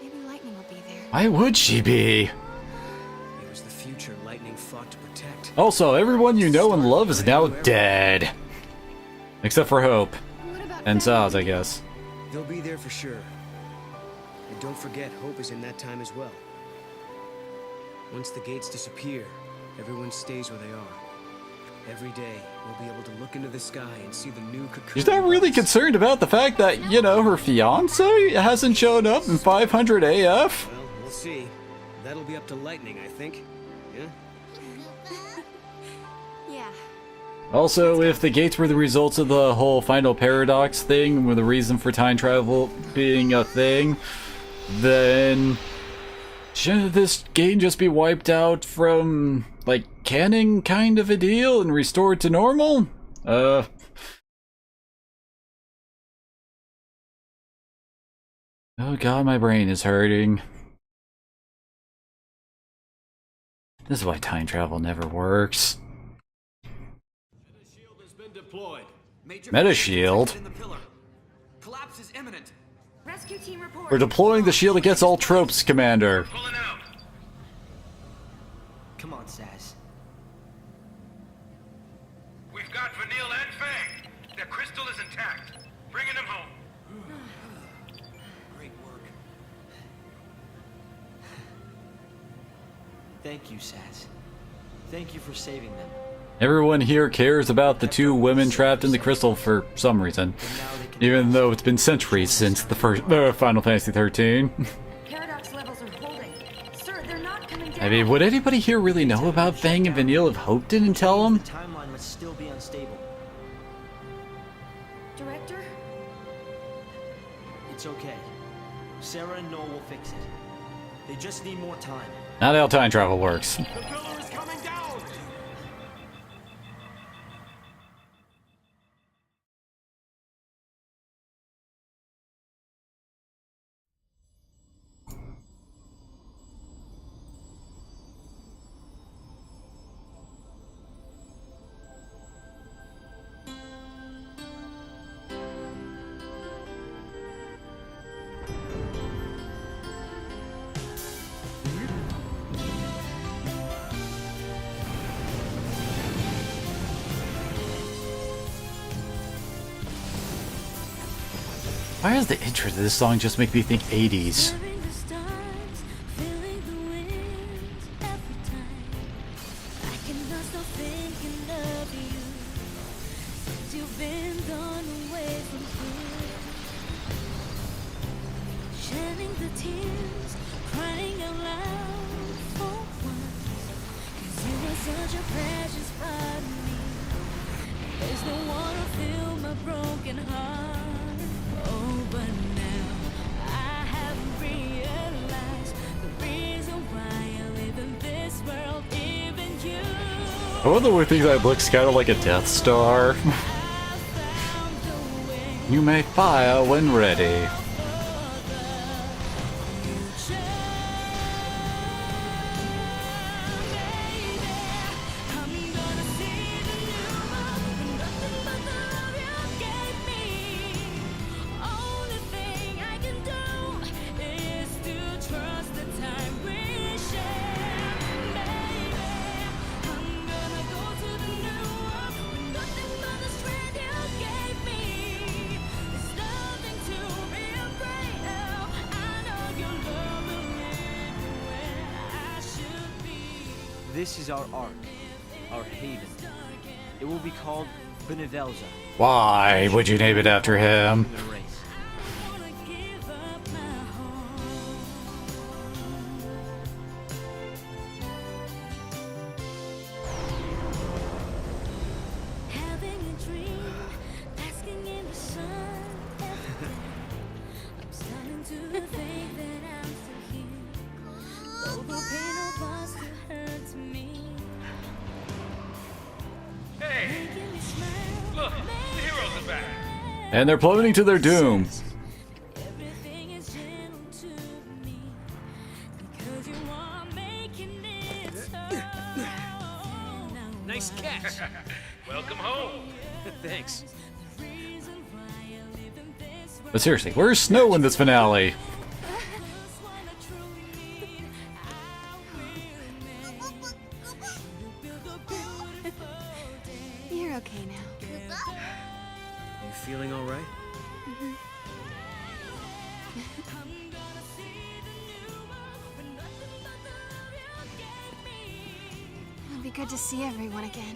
Maybe Lightning will be there. Why would she be? It was the future Lightning fought to protect. Also, everyone you know and love is now dead. Except for Hope. What about And Fenrir? Saz, I guess. They'll be there for sure. And don't forget, Hope is in that time as well. Once the gates disappear, everyone stays where they are. Every day, we'll be able to look into the sky and see the new cocoon. She's not really concerned about the fact that, you know, her fiance hasn't shown up in 500 AF. Well, we'll see. That'll be up to Lightning, I think. Yeah? Yeah. Also, if the gates were the results of the whole final paradox thing, with the reason for time travel being a thing, then shouldn't this game just be wiped out from, like, canon kind of a deal and restored to normal? Oh god, my brain is hurting. This is why time travel never works. Metashield has been deployed. Major Metashield? in the pillar. Collapse is imminent. Rescue team report. We're deploying the shield against all tropes, Commander. Pulling out. Come on, Saz. We've got Vanille and Fang. Their crystal is intact. Bringing them home. Great work. Thank you, Saz. Thank you for saving them. Everyone here cares about the two women trapped in the crystal for some reason, even though it's been centuries since the first Final Fantasy 13. Paradox levels are holding. Sir, they're not coming down. I mean, would anybody here really know about Fang and Vanille if Hope didn't tell them? The timeline must still be unstable. Director? It's okay. Sarah and Noel will fix it. They just need more time. Not how time travel works. The pillar is coming down. Why does the intro to this song just make me think 80s? One of the weird things that looks kind of like a Death Star. You may fire when ready. This is our ark, our haven. It will be called Benevelza. Why would you name it after him? Human race. Hey! Look, the heroes are back! And they're plummeting to their doom. Nice catch. Welcome home! Thanks. But seriously, where's Snow in this finale? You're okay now. You feeling all right? It'll be good to see everyone again.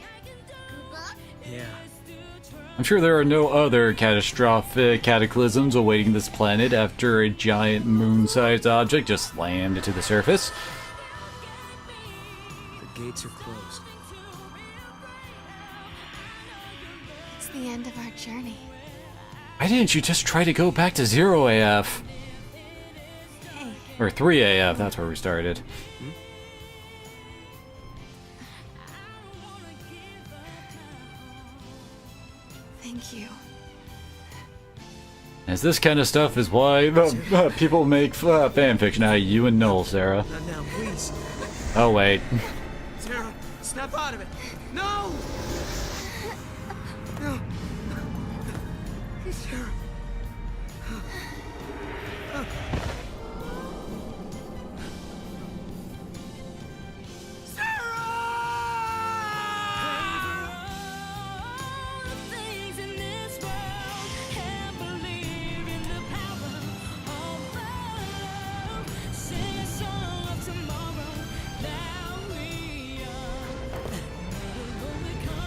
Yeah. I'm sure there are no other catastrophic cataclysms awaiting this planet after a giant moon-sized object just slammed into the surface. The gates are closed. It's the end of our journey. Why didn't you just try to go back to 0 AF? Hey, Or 3 AF, that's where we started. thank you. As this kind of stuff is why people make fanfiction out of you and Noel, Sarah. Not now, please. Oh, wait. Sarah, snap out of it. No! No. Sarah.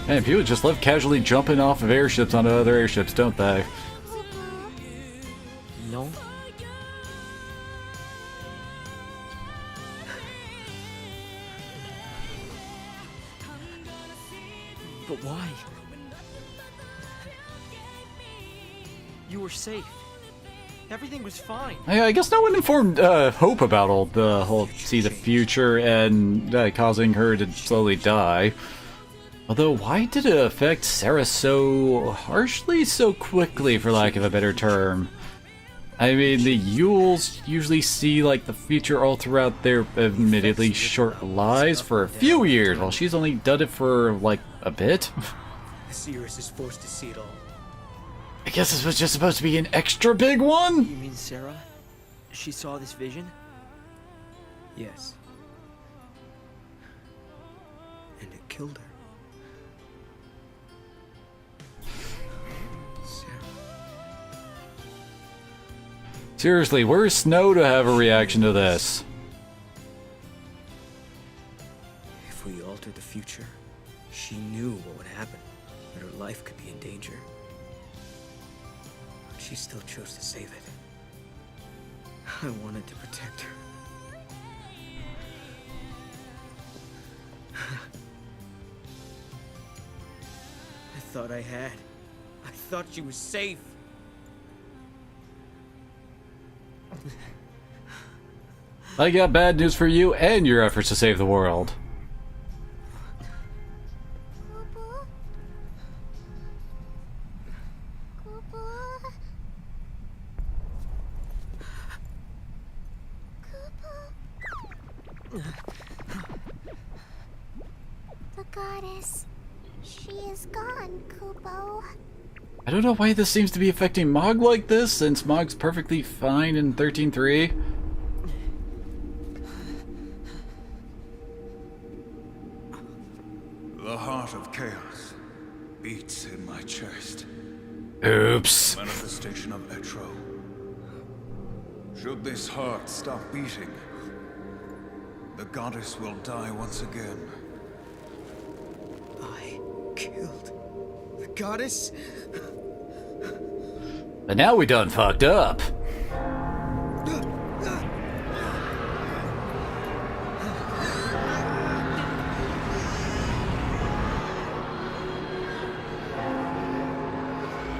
Man, people just love casually jumping off of airships onto other airships, don't they? No? But why? You were safe. Everything was fine. I guess no one informed Hope about all the whole see the future and causing her to slowly die. Although, why did it affect Sarah so harshly, so quickly, for lack of a better term? I mean, the Yules usually see, like, the future all throughout their admittedly short lives for a few years, while she's only done it for, like, a bit. Sirius is forced to see it all. I guess this was just supposed to be an extra big one? You mean Sarah? She saw this vision? Yes. And it killed her. Sarah. Seriously, where's Snow to have a reaction to this? If we altered the future, she knew what would happen, that her life could be in danger. But she still chose to save it. I wanted to protect her. I thought I had. I thought she was safe. I got bad news for you and your efforts to save the world. The goddess. She is gone, Kupo. I don't know why this seems to be affecting Mog like this, since Mog's perfectly fine in 13.3. The heart of chaos beats in my chest. Oops. Manifestation of Etro. Should this heart stop beating, the goddess will die once again. I killed the goddess? But now we done fucked up.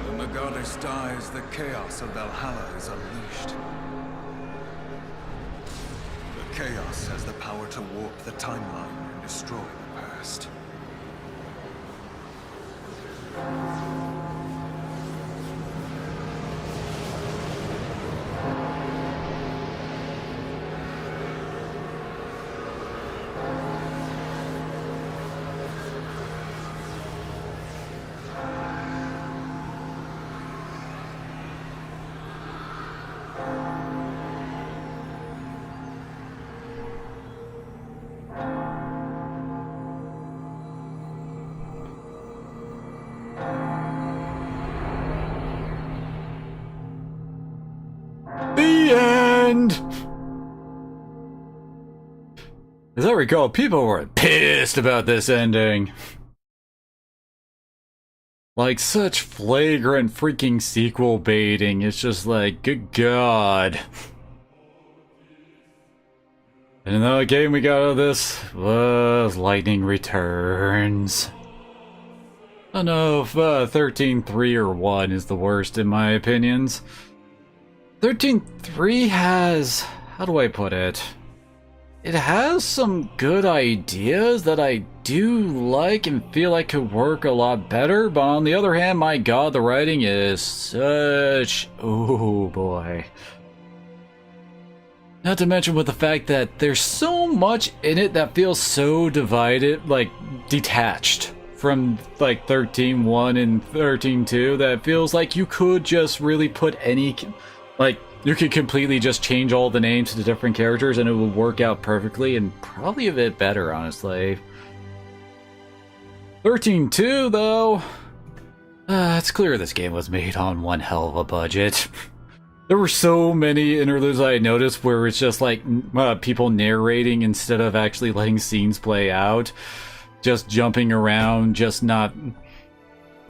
When the goddess dies, the chaos of Valhalla is unleashed. The chaos has the power to warp the timeline and destroy the past. The end! As I recall, people were pissed about this ending. Like, such flagrant freaking sequel baiting. It's just like, good god. And another game we got out of this was Lightning Returns. I don't know if 13.3 or 1 is the worst in my opinions. 13.3 has... how do I put it? It has some good ideas that I do like and feel like could work a lot better, but on the other hand, my god, the writing is such... oh boy. Not to mention with the fact that there's so much in it that feels so divided, like, detached from, like, 13.1 and 13.2, that it feels like you could just really put any... like, you could completely just change all the names to different characters and it would work out perfectly and probably a bit better, honestly. 13.2, though... it's clear this game was made on one hell of a budget. There were so many interludes I noticed where it's just like people narrating instead of actually letting scenes play out. Just jumping around, just not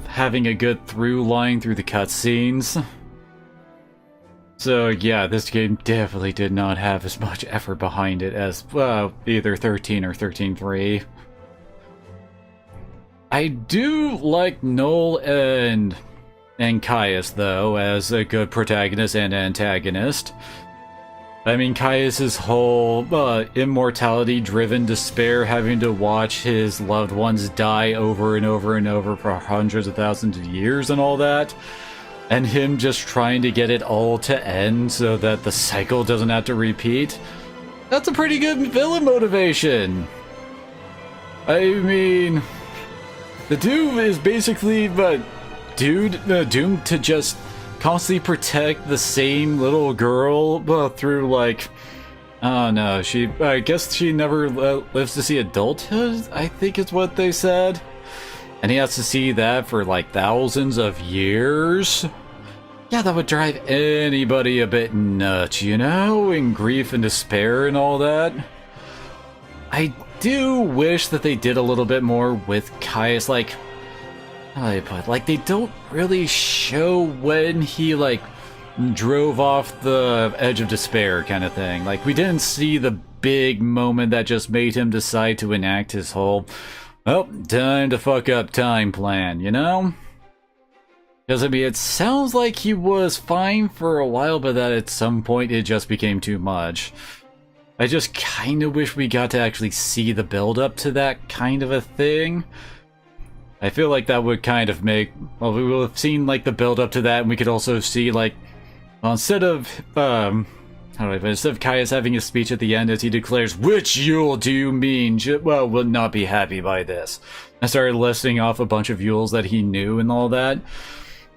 having a good through line through the cutscenes. So yeah, this game definitely did not have as much effort behind it as either 13 or 13.3. I do like Noel and Caius, though, as a good protagonist and antagonist. I mean, Caius's whole immortality-driven despair, having to watch his loved ones die over and over and over for hundreds of thousands of years and all that. And him just trying to get it all to end so that the cycle doesn't have to repeat. That's a pretty good villain motivation. I mean, the dude is basically doomed to just constantly protect the same little girl through, like, oh no, I guess she never lives to see adulthood, I think is what they said. And he has to see that for like thousands of years. yeah, that would drive anybody a bit nuts, you know? In grief and despair and all that. I do wish that they did a little bit more with Caius, like, how do I put it? Like, they don't really show when he, like, drove off the edge of despair kind of thing. Like, we didn't see the big moment that just made him decide to enact his whole, oh, time to fuck up time plan, you know? Because, I mean, it sounds like he was fine for a while, but that at some point it just became too much. I just kind of wish we got to actually see the build-up to that kind of a thing. I feel like that would kind of make... Well, we will have seen, like, the build-up to that, and we could also see, like... Well, instead of, instead of Caius having his speech at the end as he declares, "Which Yule do you mean? Well, will not be happy by this." I started listing off a bunch of Yules that he knew and all that.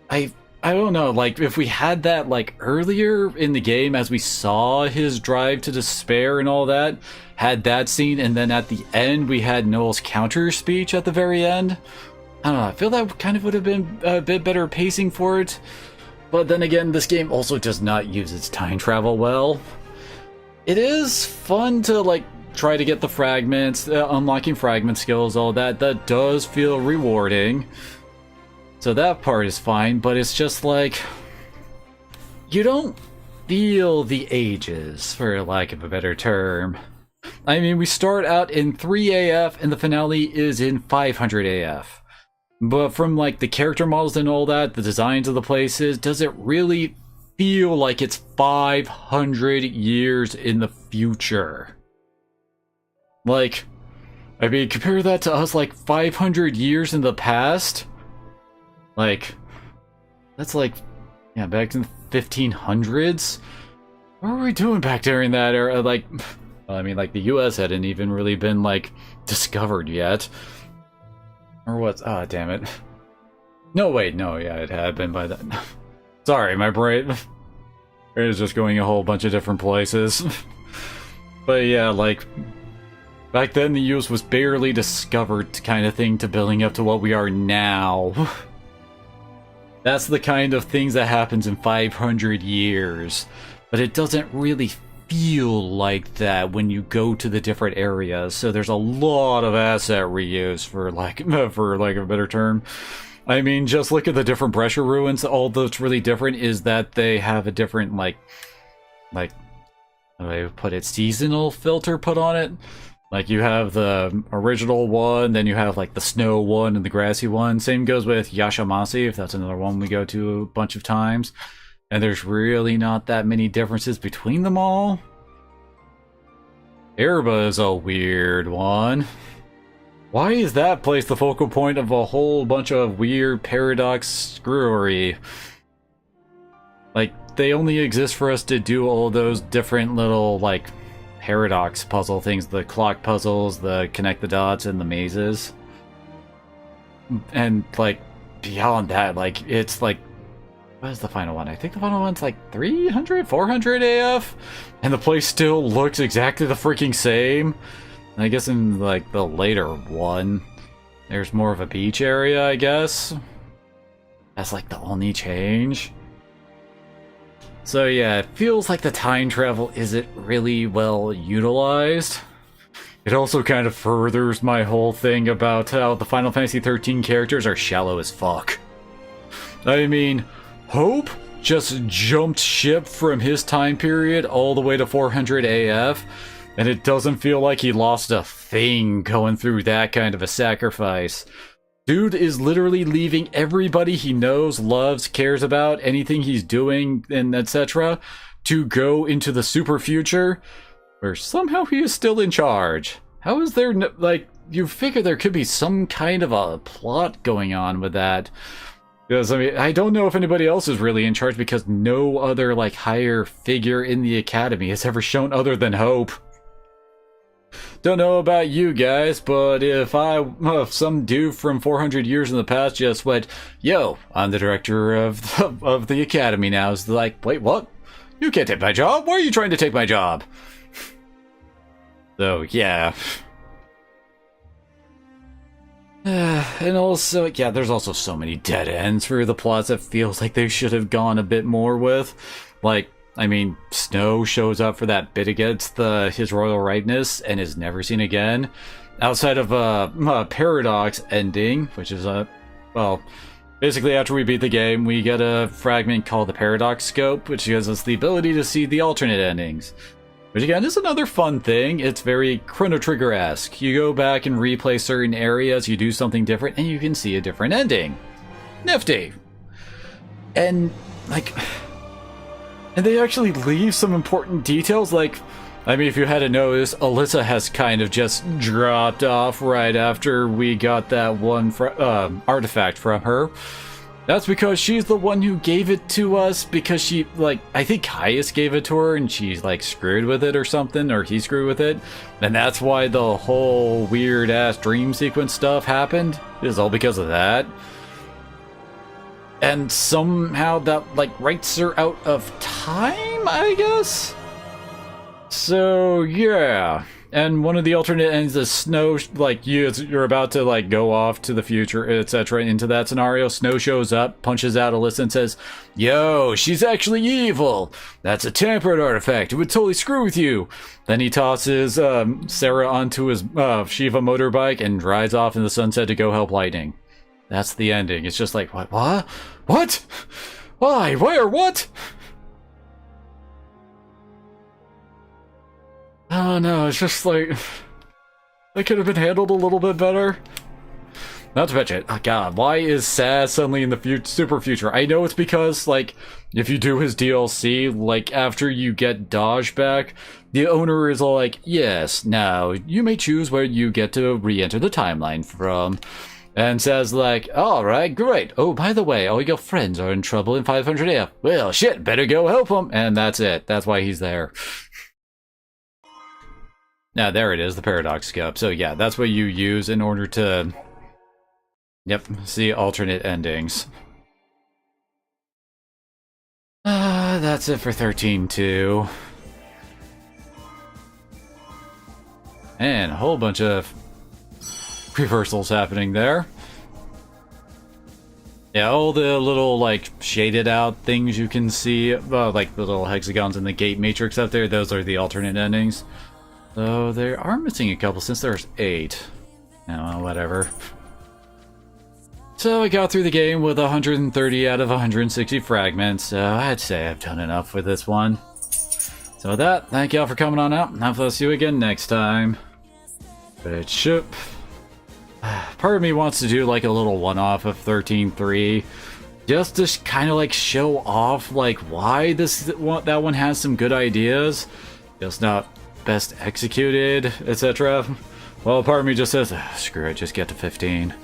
I don't know, like, if we had that, like, earlier in the game as we saw his drive to despair and all that, had that scene, and then at the end we had Noel's counter speech at the very end. I don't know, I feel that kind of would have been a bit better pacing for it. But then again, this game also does not use its time travel well. It is fun to, like, try to get the fragments, unlocking fragment skills, all that. That does feel rewarding. So that part is fine, but it's just like... You don't feel the ages, for lack of a better term. I mean, we start out in 3 AF, and the finale is in 500 AF. But from, like, the character models and all that, the designs of the places, does it really feel like it's 500 years in the future? Like, I mean, compare that to us, like, 500 years in the past? Like, that's like, yeah, back in the 1500s? What were we doing back during that era? Like, I mean, like, the US hadn't even really been, like, discovered yet. Or what? Ah, damn it. No, wait, no, yeah, it had been by then. Sorry, my brain is just going a whole bunch of different places. But yeah, like, back then the US was barely discovered kind of thing to building up to what we are now. That's the kind of things that happens in 500 years. But it doesn't really feel like that when you go to the different areas, so there's a lot of asset reuse for like a better term. I mean, just look at the different Brescia ruins. All that's really different is that they have a different like how do I put it, seasonal filter put on it. Like, you have the original one, then you have like the snow one and the grassy one. Same goes with Yashamasi, if that's another one we go to a bunch of times. And there's really not that many differences between them all. Erba is a weird one. Why is that place the focal point of a whole bunch of weird paradox screwery? Like, they only exist for us to do all those different little, like, paradox puzzle things. The clock puzzles, the connect the dots, and the mazes. And, like, beyond that, like, it's like, what is the final one? I think the final one's like 300, 400 AF? And the place still looks exactly the freaking same. And I guess in, like, the later one, there's more of a beach area, I guess. That's, like, the only change. So yeah, it feels like the time travel isn't really well utilized. It also kind of furthers my whole thing about how the Final Fantasy XIII characters are shallow as fuck. I mean, Hope just jumped ship from his time period all the way to 400 AF, and it doesn't feel like he lost a thing going through that kind of a sacrifice. Dude is literally leaving everybody he knows, loves, cares about, anything he's doing, and etc., to go into the super future, where somehow he is still in charge. How is there no, like, you figure there could be some kind of a plot going on with that. Because, I mean, I don't know if anybody else is really in charge, because no other, like, higher figure in the Academy has ever shown other than Hope. Don't know about you guys, but if some dude from 400 years in the past just went, "Yo, I'm the director of the Academy now," it's like, wait, what? You can't take my job? Why are you trying to take my job? So, yeah. And also, yeah, there's also so many dead ends for the plots that feels like they should have gone a bit more with. Like, I mean, Snow shows up for that bit against his royal rightness and is never seen again. Outside of a Paradox ending, which is well, basically after we beat the game, we get a fragment called the Paradox Scope, which gives us the ability to see the alternate endings. Which again is another fun thing. It's very Chrono Trigger-esque. You go back and replay certain areas, you do something different, and you can see a different ending. Nifty! And, like... And they actually leave some important details, like... I mean, if you hadn't noticed, Alyssa has kind of just dropped off right after we got that one artifact from her. That's because she's the one who gave it to us because she, like, I think Caius gave it to her and she's, like, screwed with it or something, or he screwed with it. And that's why the whole weird-ass dream sequence stuff happened. It was all because of that. And somehow that, like, writes her out of time, I guess? So, yeah. And one of the alternate ends is Snow, like, you're about to, like, go off to the future, etc. Into that scenario. Snow shows up, punches out Alyssa and says, "Yo, she's actually evil. That's a tampered artifact. It would totally screw with you." Then he tosses Sarah onto his Shiva motorbike and rides off in the sunset to go help Lightning. That's the ending. It's just like, what? What? What? Why? Where? What? Oh no, it's just like... That could have been handled a little bit better. Not to mention, oh god, why is Saz suddenly in the super future? I know it's because, like, if you do his DLC, like, after you get Dodge back, the owner is all like, yes, now, you may choose where you get to re-enter the timeline from. And Saz like, alright, great. Oh, by the way, all your friends are in trouble in 500 AF. Well, shit, better go help them. And that's it. That's why he's there. Now, there it is, the Paradox Scope. So yeah, that's what you use in order to, yep, see alternate endings. That's it for 13-2. And a whole bunch of reversals happening there. Yeah, all the little, like, shaded out things you can see, like the little hexagons in the gate matrix up there, those are the alternate endings. Though they are missing a couple since there's 8. Oh, whatever. So I got through the game with 130 out of 160 fragments, so I'd say I've done enough with this one. So with that, thank y'all for coming on out, and I'll see you again next time. But ship. Part of me wants to do like a little one-off of 13-3, just to kind of like show off like why that one has some good ideas, just not best executed, etc. Well, part of me just says, screw it, just get to 15.